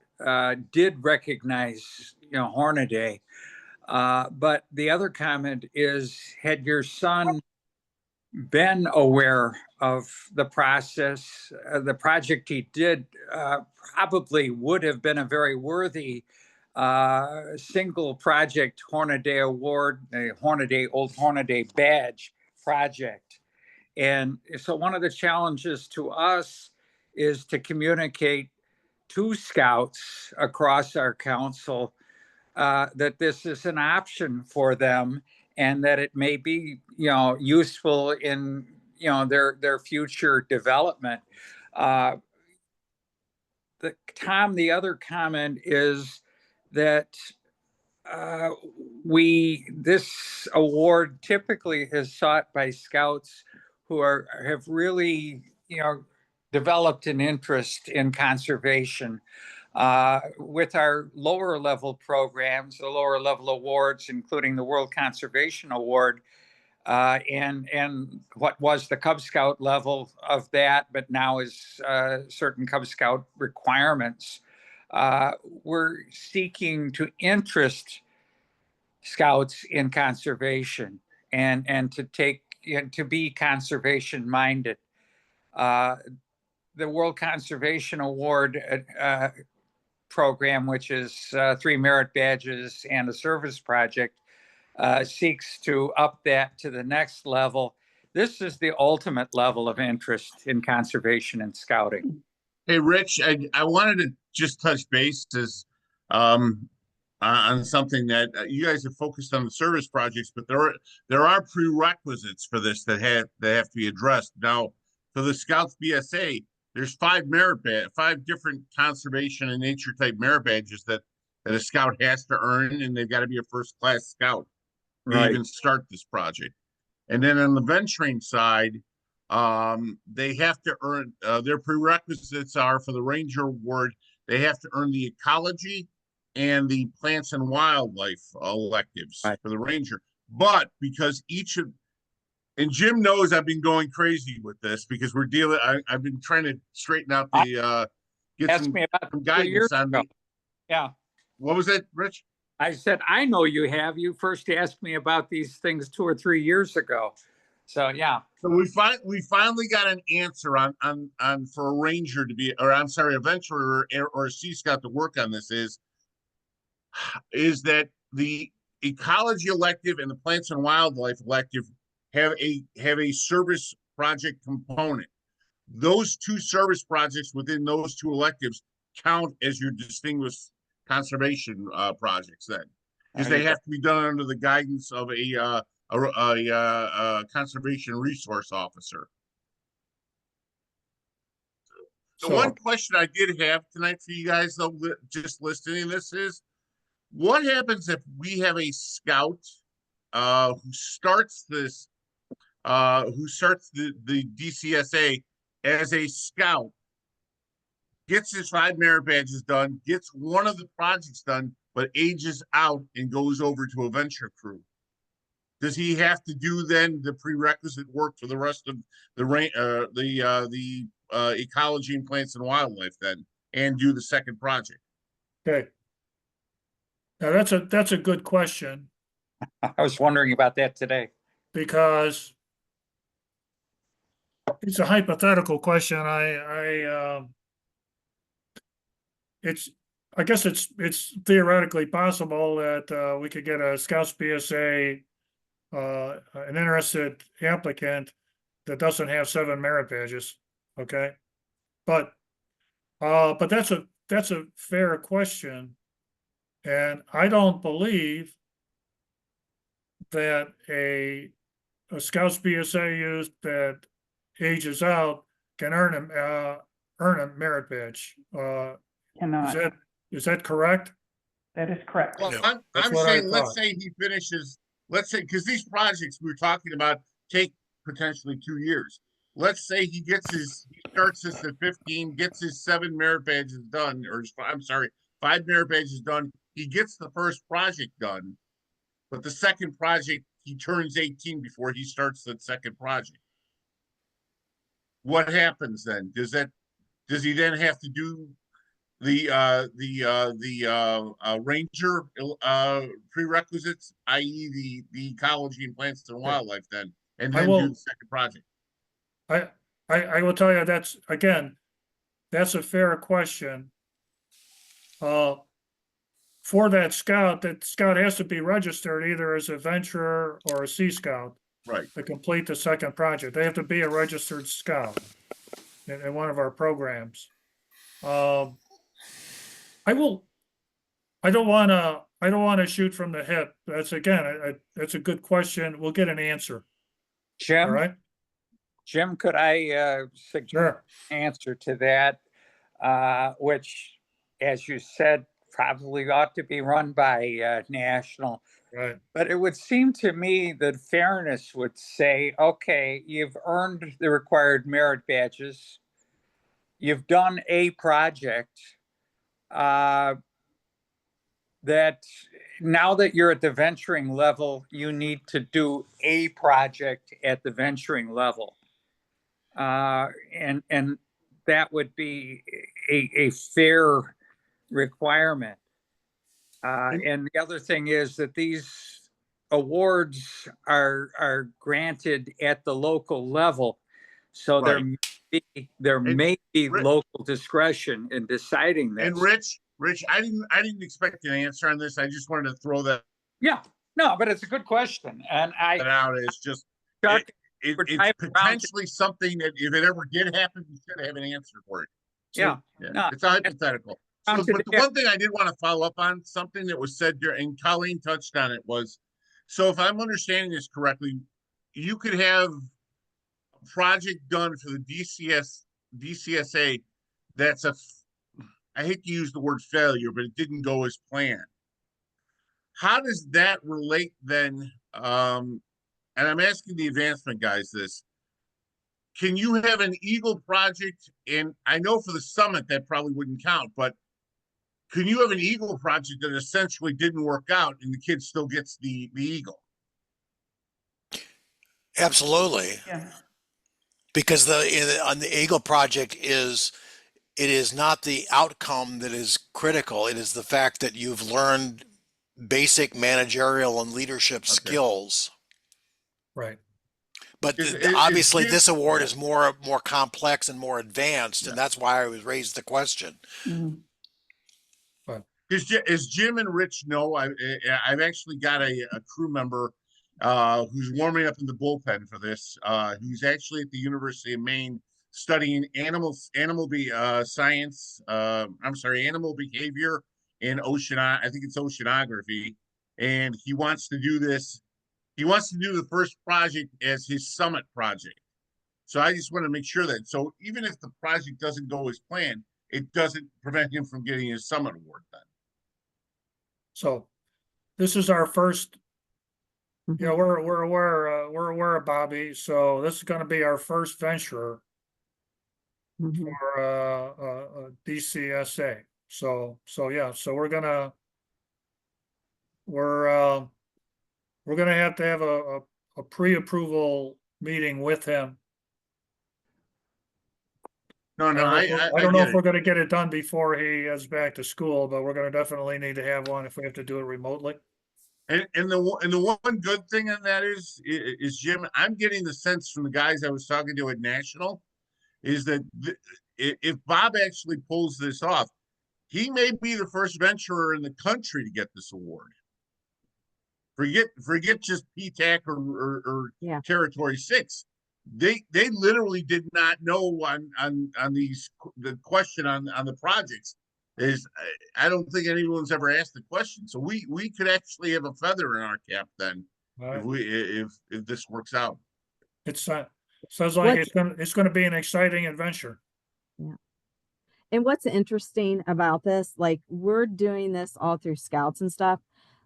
did recognize, you know, Hornaday. But the other comment is, had your son been aware of the process, the project he did probably would have been a very worthy single project Hornaday Award, Old Hornaday Badge project. And so one of the challenges to us is to communicate to scouts across our council that this is an option for them and that it may be, you know, useful in, you know, their future development. Tom, the other comment is that this award typically is sought by scouts who have really, you know, developed an interest in conservation. With our lower level programs, the lower level awards, including the World Conservation Award, and what was the Cub Scout level of that, but now is certain Cub Scout requirements. We're seeking to interest Scouts in conservation and to take and to be conservation minded. The World Conservation Award program, which is 3 merit badges and a service project, seeks to up that to the next level. This is the ultimate level of interest in conservation and scouting. Hey, Rich, I wanted to just touch bases on something that you guys have focused on the service projects, but there are prerequisites for this that have to be addressed. Now, for the Scouts BSA, there's 5 different conservation and nature type merit badges that a scout has to earn, and they've got to be a first class scout to even start this project. And then on the venturing side, they have to earn their prerequisites are for the Ranger Award. They have to earn the ecology and the plants and wildlife electives for the Ranger. But because and Jim knows I've been going crazy with this because we're dealing. I've been trying to straighten out the get some guidance on the. Yeah. What was it, Rich? I said, I know you have. You first asked me about these things 2 or 3 years ago. So yeah. So we finally got an answer on for a Ranger to be, or I'm sorry, a Venturer or a Sea Scout to work on this is that the ecology elective and the plants and wildlife elective have a service project component. Those 2 service projects within those 2 electives count as your distinguished conservation projects then, because they have to be done under the guidance of a conservation resource officer. The one question I did have tonight for you guys, though, just listening to this is, what happens if we have a scout who starts the DCSA as a scout, gets his 5 merit badges done, gets one of the projects done, but ages out and goes over to a venture crew? Does he have to do then the prerequisite work for the rest of the ecology and plants and wildlife then, and do the second project? Okay. Now that's a good question, I was wondering about that today. because it's a hypothetical question. I guess it's theoretically possible that we could get a Scouts BSA, an interested applicant that doesn't have 7 merit badges. Okay, but that's a fair question, and I don't believe that a Scouts BSA youth that ages out can earn a merit badge. Cannot. Is that correct? That is correct. Well, Yeah. I'm what I saying, let's thought. say he finishes, because these projects we're talking about take potentially 2 years. Let's say he starts this at 15, gets his 7 merit badges done, or I'm sorry, 5 merit badges done. He gets the first project done, but the second project, he turns 18 before he starts the second project. What happens then? Does he then have to do the Ranger prerequisites, i.e. the ecology and plants and wildlife then, and then do the second project? I will tell you, that's a fair question. For that scout has to be registered either as a venturer or a Sea Scout Right. to complete the second project. They have to be a registered scout in one of our programs. I don't want to shoot from the hip. That's a good question. We'll get an answer. All Jim, right. Jim, could I suggest Sure. an answer to that, which, as you said, probably ought to be run by national. Right. But it would seem to me that fairness would say, okay, you've earned the required merit badges. you've done a project, that now that you're at the venturing level, you need to do a project at the venturing level. And that would be a fair requirement. And the other thing is that these awards are granted at the local level. So Right. there may be Rick- local discretion in deciding this. And Rich, I didn't expect an answer on this. I just wanted to throw that Yeah, no, but it's a good question. And out as just, Chuck, it's we're typing around- potentially something that if it ever did happen, you should have an answer for it. yeah, no, It's a hypothetical. So, Sounds good but to the hear. one thing I did want to follow up on, something that was said there, and Colleen touched on it, was, so if I'm understanding this correctly, you could have a project done for the DCSA that's I hate to use the word failure, but it didn't go as planned. How does that relate then? And I'm asking the advancement guys this. Can you have an Eagle project? And I know for the summit that probably wouldn't count, but can you have an Eagle project that essentially didn't work out and the kid still gets the Eagle? Absolutely. Yeah. Because on the Eagle project it is not the outcome that is critical. It is the fact that you've learned basic managerial and leadership skills. Right. But Is obviously, Jim- this award is more complex and more advanced, and that's why I was raised the question. Mhm. As Jim and Rich know, I've actually got a crew member who's warming up in the bullpen for this. Who's actually at the University of Maine studying animal science. Animal behavior in I think it's oceanography, and he wants to do this. He wants to do the first project as his summit project. So I just want to make sure that, so even if the project doesn't go as planned, it doesn't prevent him from getting his summit award then. So this is our first, Mhm. you know, we're aware of Bobby. So this is going to be our first venture Mhm. for DCSA. So yeah, so we're gonna have to have a pre-approval meeting with him. No, I don't know get if it. we're gonna get it done before he heads back to school, but we're gonna definitely need to have one if we have to do it remotely. And the one good thing on that is Jim, I'm getting the sense from the guys I was talking to at National, is that if Bob actually pulls this off, he may be the first venturer in the country to get this award. Forget just PTAC or Yeah. Territory 6. They literally did not know on the question on the projects is, I don't think anyone's ever asked the question. So we could actually have a feather in our cap then Right. if this works out. It's sounds like What's- it's gonna be an exciting adventure. And what's interesting about this, like we're doing this all through Scouts and stuff.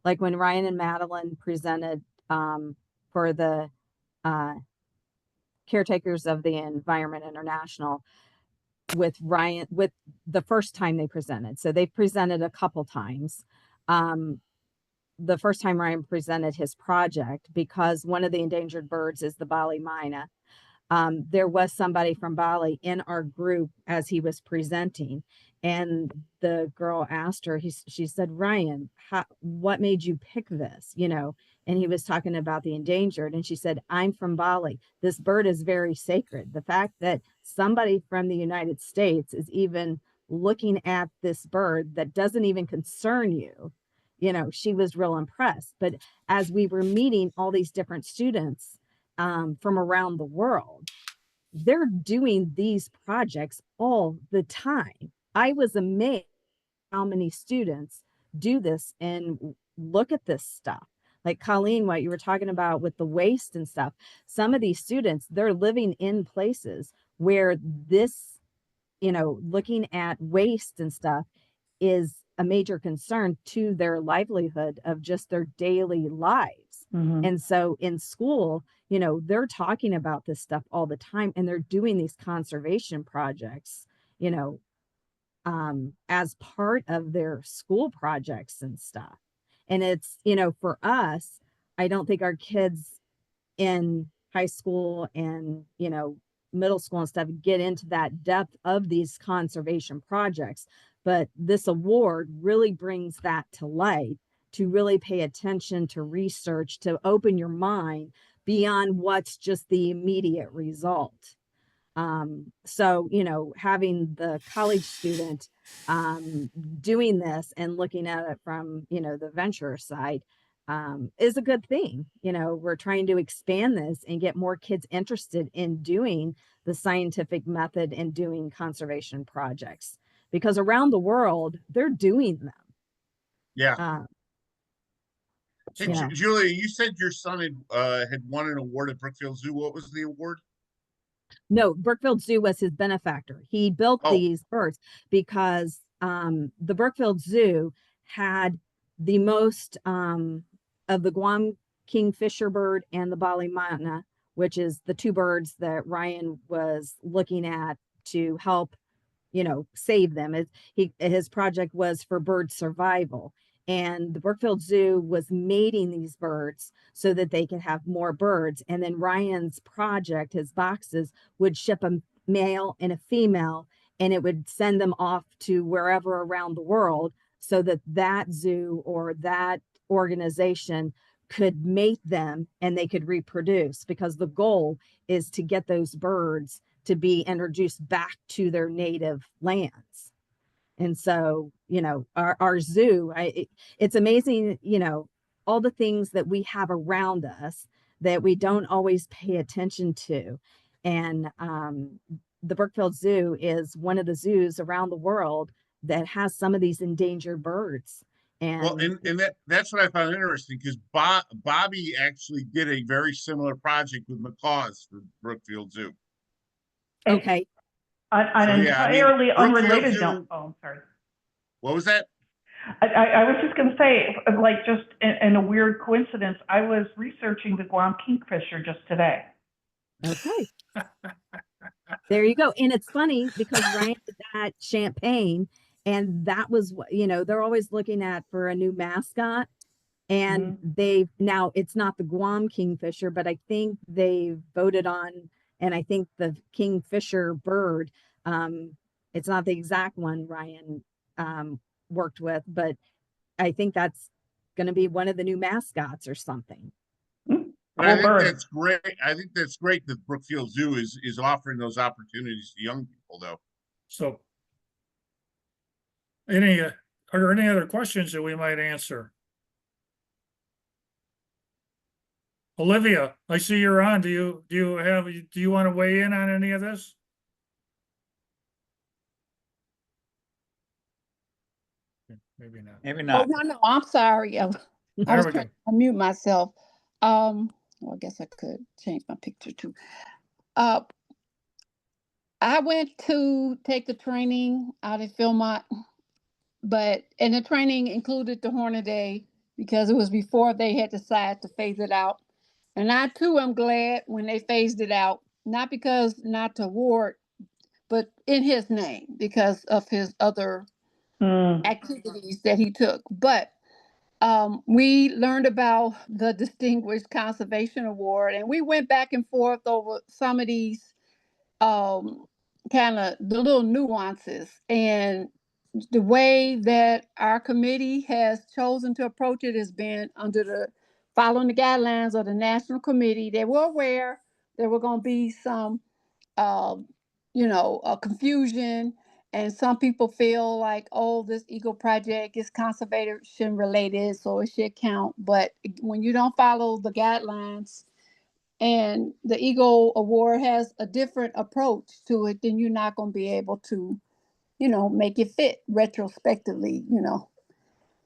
Like when Ryan and Madeline presented for the Caretakers of the Environment International with Ryan, with the first time they presented. So they presented a couple times. The first time Ryan presented his project, because one of the endangered birds is the Bali myna. There was somebody from Bali in our group as he was presenting, and the girl asked her, she said, Ryan, what made you pick this? You know, and he was talking about the endangered, and she said, I'm from Bali. This bird is very sacred. The fact that somebody from the United States is even looking at this bird that doesn't even concern you, you know, she was real impressed. But as we were meeting all these different students from around the world, they're doing these projects all the time. I was amazed how many students do this and look at this stuff. Like Colleen, what you were talking about with the waste and stuff, some of these students, they're living in places where this, you know, looking at waste and stuff is a major concern to their livelihood of just their daily lives. Mhm. And so in school, you know, they're talking about this stuff all the time, and they're doing these conservation projects, you know, as part of their school projects and stuff. And it's, you know, for us, I don't think our kids in high school and, you know, middle school and stuff get into that depth of these conservation projects. But this award really brings that to light, to really pay attention to research, to open your mind beyond what's just the immediate result. So, you know, having the college student doing this and looking at it from, you know, the venture side is a good thing. You know, we're trying to expand this and get more kids interested in doing the scientific method and doing conservation projects, because around the world, they're doing them. Yeah. Hey, Yeah. Julia, you said your son had won an award at Brookfield Zoo. What was the award? No, Brookfield Zoo was his benefactor. He built Oh. these birds because the Brookfield Zoo had the most of the Guam kingfisher bird and the Bali mana, which is the two birds that Ryan was looking at to help, you know, save them. His project was for bird survival. And the Brookfield Zoo was mating these birds so that they could have more birds. And then Ryan's project, his boxes, would ship a male and a female, and it would send them off to wherever around the world so that that zoo or that organization could mate them and they could reproduce, because the goal is to get those birds to be introduced back to their native lands. And so, you know, our zoo, it's amazing, you know, all the things that we have around us that we don't always pay attention to. And the Brookfield Zoo is one of the zoos around the world that has some of these endangered birds. Well, And and that's what I found interesting, because Bobby actually did a very similar project with macaws for Brookfield Zoo. okay, On So, an yeah, I mean, entirely Brookfield unrelated Zoo- note, oh, I'm sorry. What was that? I was just going to say, like, just in a weird coincidence, I was researching the Guam kingfisher just today. okay. There you go. And it's funny because Ryan did that Champagne, and that was what, you know, they're always looking at for a new mascot. And they've now, it's not the Guam kingfisher, but I think they voted on, and I think the kingfisher bird, it's not the exact one Ryan worked with, but I think that's going to be one of the new mascots or something. But I Cool think bird. that's great. I think that's great that Brookfield Zoo is offering those opportunities to young people, though. So are there any other questions that we might answer? Olivia, I see you're on. Do you want to weigh in on any of this? Maybe not. Maybe Oh, not. no, I'm sorry. I There was we trying go. to unmute myself. Well, I guess I could change my picture too. I went to take the training out in Philmont, and the training included the Hornaday because it was before they had decided to phase it out. And I too am glad when they phased it out, not because not to award, but in his name because of his other activities that he took. But we learned about the Distinguished Conservation Award, and we went back and forth over some of these kind of the little nuances. And the way that our committee has chosen to approach it has been under the following the guidelines of the National Committee. They were aware there were going to be some, confusion. And some people feel like, oh, this Eagle project is conservation related, so it should count. But when you don't follow the guidelines, and the Eagle Award has a different approach to it, then you're not going to be able to, make it fit retrospectively,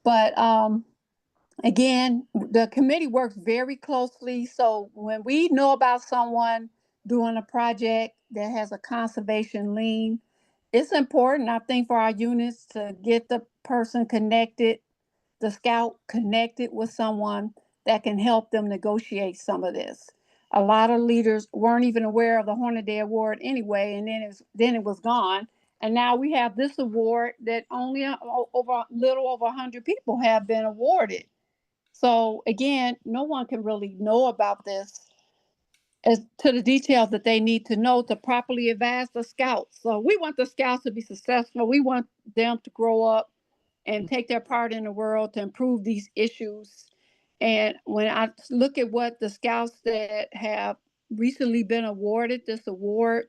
But again, the committee works very closely. So when we know about someone doing a project that has a conservation lien, it's important, I think, for our units to get the person connected, the scout connected with someone that can help them negotiate some of this. A lot of leaders weren't even aware of the Hornaday Award anyway, and then it was gone. And now we have this award that only over little over 100 people have been awarded. So again, no one can really know about this as to the details that they need to know to properly advise the scouts. So we want the scouts to be successful. We want them to grow up and take their part in the world to improve these issues. And when I look at what the scouts that have recently been awarded this award,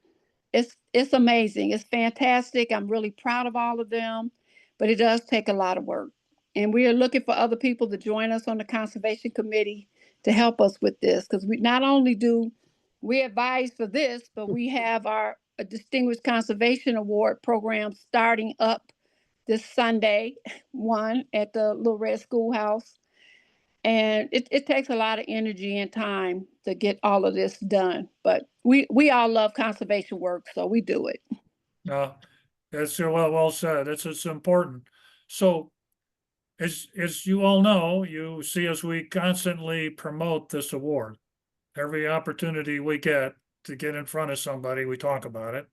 it's amazing. It's fantastic. I'm really proud of all of them, but it does take a lot of work. And we are looking for other people to join us on the Conservation Committee to help us with this, because we not only do we advise for this, but we have our Distinguished Conservation Award program starting up this Sunday, one at the Little Red Schoolhouse. And it takes a lot of energy and time to get all of this done. But we all love conservation work, so we do it. That's well said. It's important. So as you all know, you see us, we constantly promote this award. Every opportunity we get to get in front of somebody, we talk about it.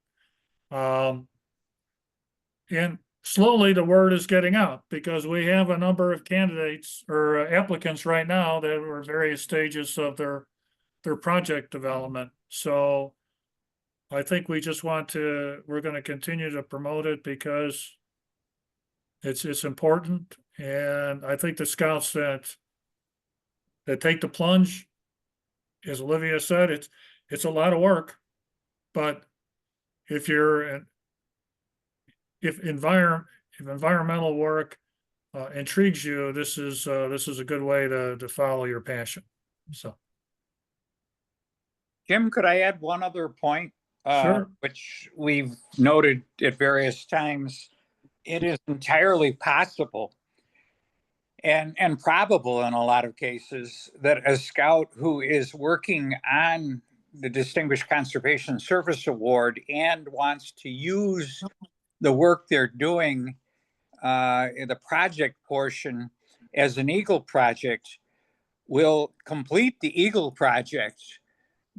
And slowly the word is getting out because we have a number of candidates or applicants right now that are various stages of their project development. So I think we just we're going to continue to promote it because it's important. And I think the scouts that take the plunge, as Olivia said, it's a lot of work, but if environmental work intrigues you, this is a good way to follow your passion. So, Jim, could I add one other point? Sure. Which we've noted at various times. It is entirely possible and probable in a lot of cases that a scout who is working on the Distinguished Conservation Service Award and wants to use the work they're doing in the project portion as an Eagle project will complete the Eagle project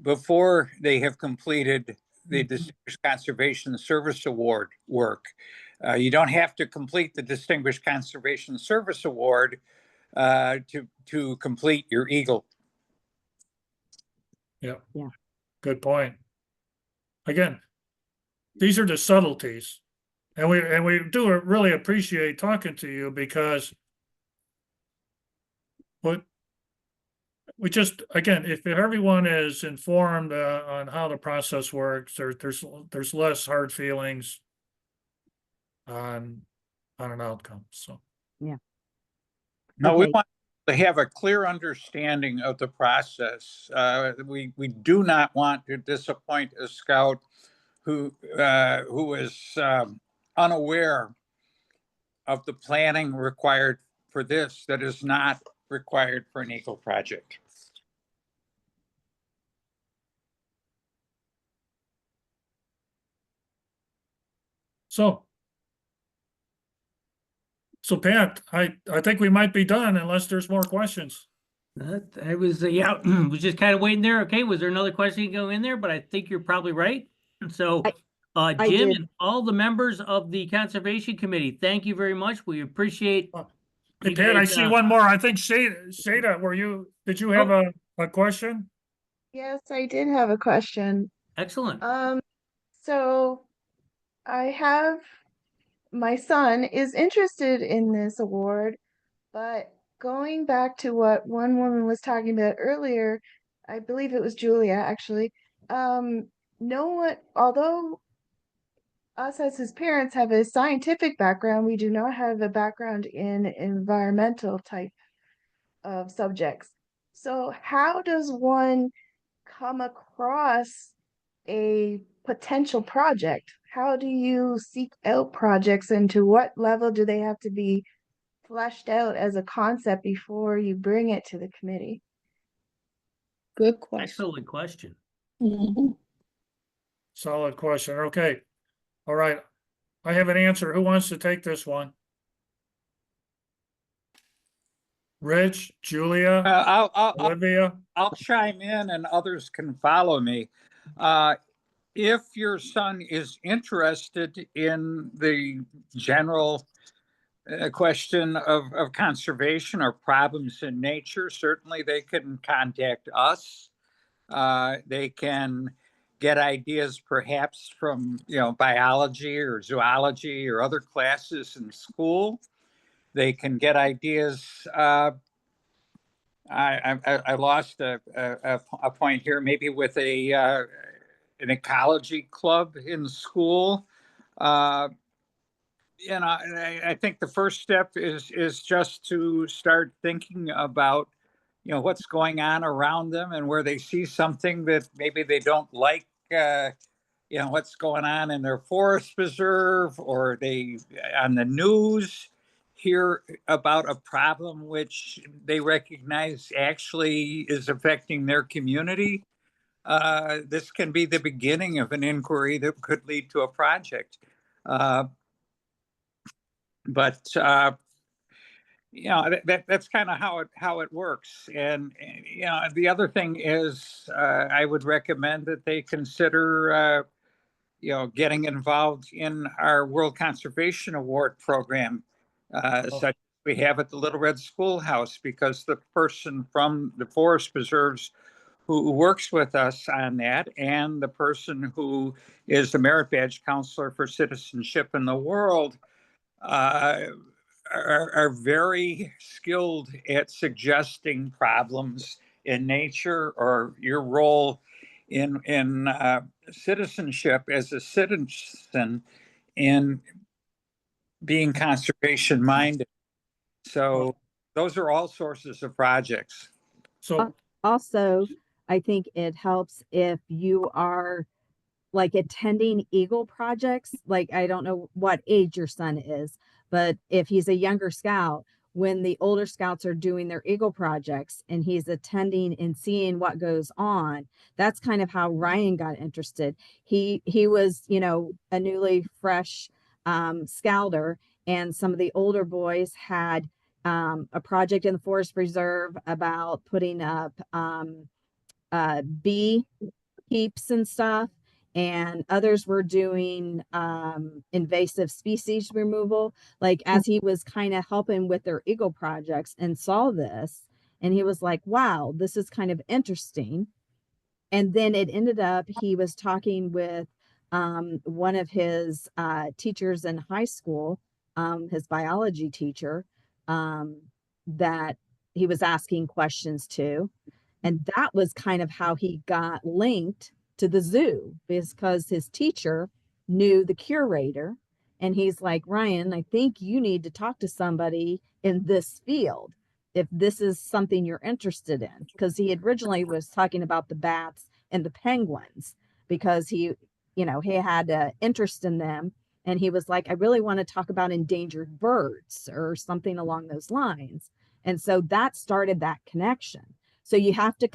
before they have completed the Distinguished Conservation Service Award work. You don't have to complete the Distinguished Conservation Service Award to complete your Eagle. Yeah. Yeah. Good point. Again, these are the subtleties. And we do really appreciate talking to you because we just, again, if everyone is informed on how the process works, there's less hard feelings on an outcome. So No, we Okay. want to have a clear understanding of the process. We do not want to disappoint a scout who is unaware of the planning required for this that is not required for an Eagle project. So Pat, I think we might be done unless there's more questions. I was, yeah, was just kind of waiting there. Okay, was there another question to go in there? But I think you're probably right. So, I Jim did. and all the members of the Conservation Committee, thank you very much. We appreciate. Hey, you Pat, I guys, see one more. I think Shada, did you have a question? Yes, I did have a question. Excellent. So I have my son is interested in this award, but going back to what one woman was talking about earlier, I believe it was Julia actually. No one, although us as his parents have a scientific background, we do not have a background in environmental type of subjects. So how does one come across a potential project? How do you seek out projects and to what level do they have to be fleshed out as a concept before you bring it to the committee? Good question. Excellent question. Mhm. Solid question. Okay. All right. I have an answer. Who wants to take this one? Rich, Julia, I'll Olivia? chime in and others can follow me. if your son is interested in the general question of conservation or problems in nature, certainly they can contact us. They can get ideas perhaps from, biology or zoology or other classes in school. They can get ideas. I lost a point here, maybe with an ecology club in school. And I think the first step is just to start thinking about, what's going on around them, and where they see something that maybe they don't like, what's going on in their forest preserve, or they on the news hear about a problem which they recognize actually is affecting their community. This can be the beginning of an inquiry that could lead to a project. But that's kind of how it works. And the other thing is, I would recommend that they consider getting involved in our World Conservation Award program, such as we have at the Little Red Schoolhouse, because the person from the forest preserves who works with us on that, and the person who is the merit badge counselor for citizenship in the world, are very skilled at suggesting problems in nature, or your role in citizenship as a citizen in being conservation minded. So those are all sources of projects. So, Also, I think it helps if you are like attending Eagle projects. Like, I don't know what age your son is, but if he's a younger scout, when the older scouts are doing their Eagle projects and he's attending and seeing what goes on, that's kind of how Ryan got interested. He was, a newly fresh scouter, and some of the older boys had a project in the forest preserve about putting up bee heaps and stuff, and others were doing invasive species removal. Like, as he was kind of helping with their Eagle projects and saw this, and he was like, wow, this is kind of interesting. And then it ended up, he was talking with one of his teachers in high school, his biology teacher, that he was asking questions to. And that was kind of how he got linked to the zoo, because his teacher knew the curator. And he's like, Ryan, I think you need to talk to somebody in this field if this is something you're interested in. Because he originally was talking about the bats and the penguins, because he had an interest in them. And he was like, I really want to talk about endangered birds or something along those lines. And so that started that connection. So you have to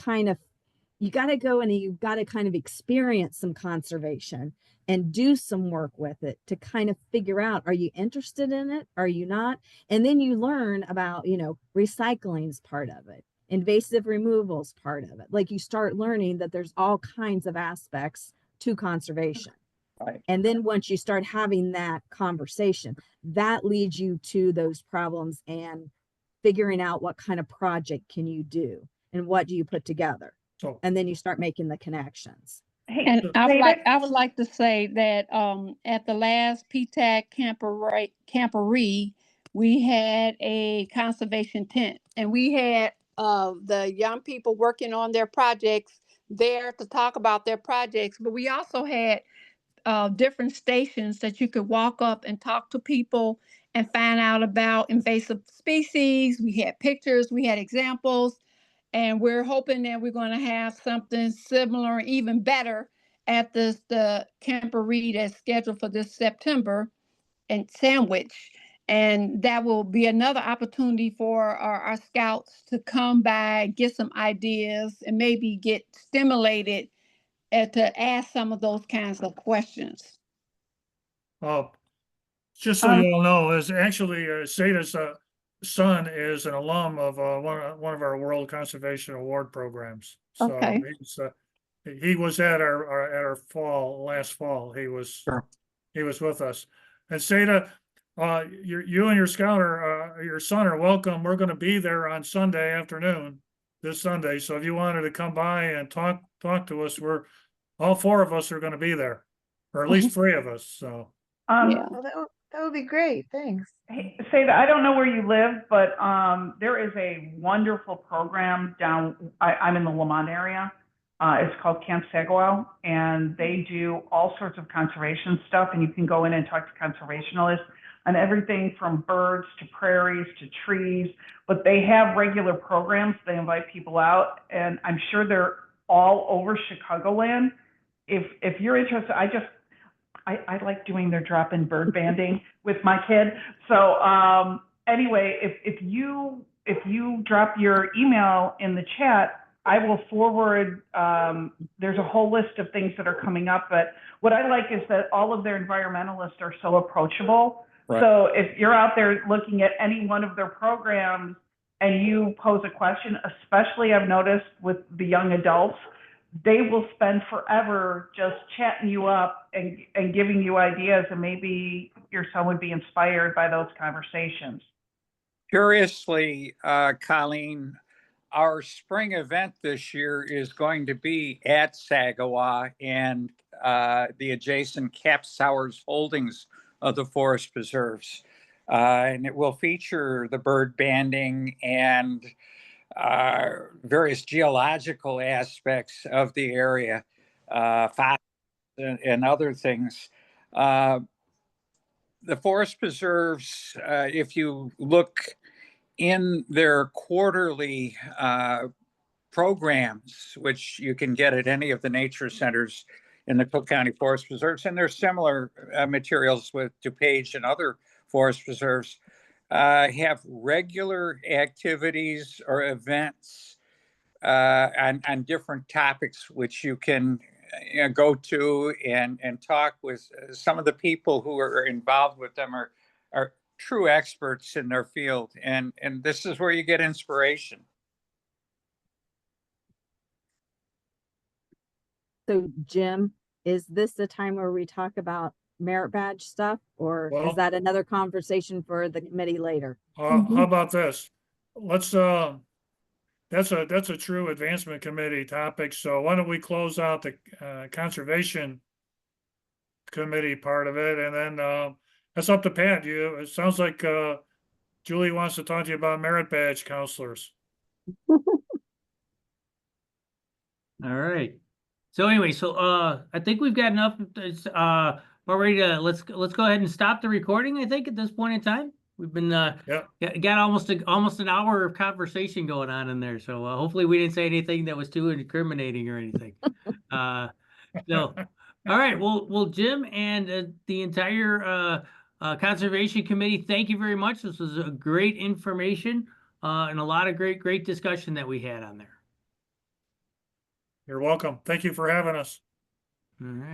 you got to go and you've got to kind of experience some conservation and do some work with it to kind of figure out, are you interested in it? Are you not? And then you learn about, recycling's part of it. Invasive removal's part of it. Like, you start learning that there's all kinds of aspects to conservation. Right. And then once you start having that conversation, that leads you to those problems and figuring out what kind of project can you do and what do you put together. so And then you start making the connections. Hey, And Zeta, I would like to say that at the last PTAC camporee, we had a conservation tent, and we had the young people working on their projects there to talk about their projects. But we also had different stations that you could walk up and talk to people and find out about invasive species. We had pictures, we had examples. And we're hoping that we're going to have something similar, even better, at the camporee that's scheduled for this September in Sandwich. And that will be another opportunity for our scouts to come by, get some ideas, and maybe get stimulated to ask some of those kinds of questions. just so you all know, is actually Zeta's son is an alum of one of our World Conservation Award programs. So Okay. he's he was at our last fall. He was Sure. with us. And Seda, you and your scout your son are welcome. We're going to be there on Sunday afternoon, this Sunday. So if you wanted to come by and talk to us, all four of us are going to be there, or at least three of us. So Yeah. Well, that would be great. Thanks. Hey, say that I don't know where you live, but there is a wonderful program down. I'm in the Lamont area. It's called Camp Sagawau, and they do all sorts of conservation stuff. And you can go in and talk to conservationists on everything from birds to prairies to trees. But they have regular programs. They invite people out, and I'm sure they're all over Chicagoland. If you're interested, I like doing their drop-in bird banding with my kid. So anyway, if you drop your email in the chat, I will forward. There's a whole list of things that are coming up, but what I like is that all of their environmentalists are so approachable. Right. So if you're out there looking at any one of their programs and you pose a question, especially I've noticed with the young adults, they will spend forever just chatting you up and giving you ideas, and maybe your son would be inspired by those conversations. Curiously, Colleen, our spring event this year is going to be at Sagawau and the adjacent Cap Sowers holdings of the forest preserves. And it will feature the bird banding and various geological aspects of the area, fossils and other things. The forest preserves, if you look in their quarterly programs, which you can get at any of the nature centers in the Cook County Forest Preserves, and there's similar materials with DuPage and other forest preserves, have regular activities or events on different topics, which you can go to and talk with. Some of the people who are involved with them are true experts in their field, and this is where you get inspiration. So Jim, is this the time where we talk about merit badge stuff, or Well- is that another conversation for the committee later? how about this? Let's that's a true advancement committee topic. So why don't we close out the conservation committee part of it, and then that's up to Pat. It sounds like Julie wants to talk to you about merit badge counselors. All right. So anyway, I think we've got enough. We're ready to let's go ahead and stop the recording. I think at this point in time, we've been got almost an hour of conversation going on in there. So hopefully we didn't say anything that was too incriminating or anything. So all right, well, Jim and the entire conservation committee, thank you very much. This was a great information and a lot of great discussion that we had on there. You're welcome. Thank you for having us. All right.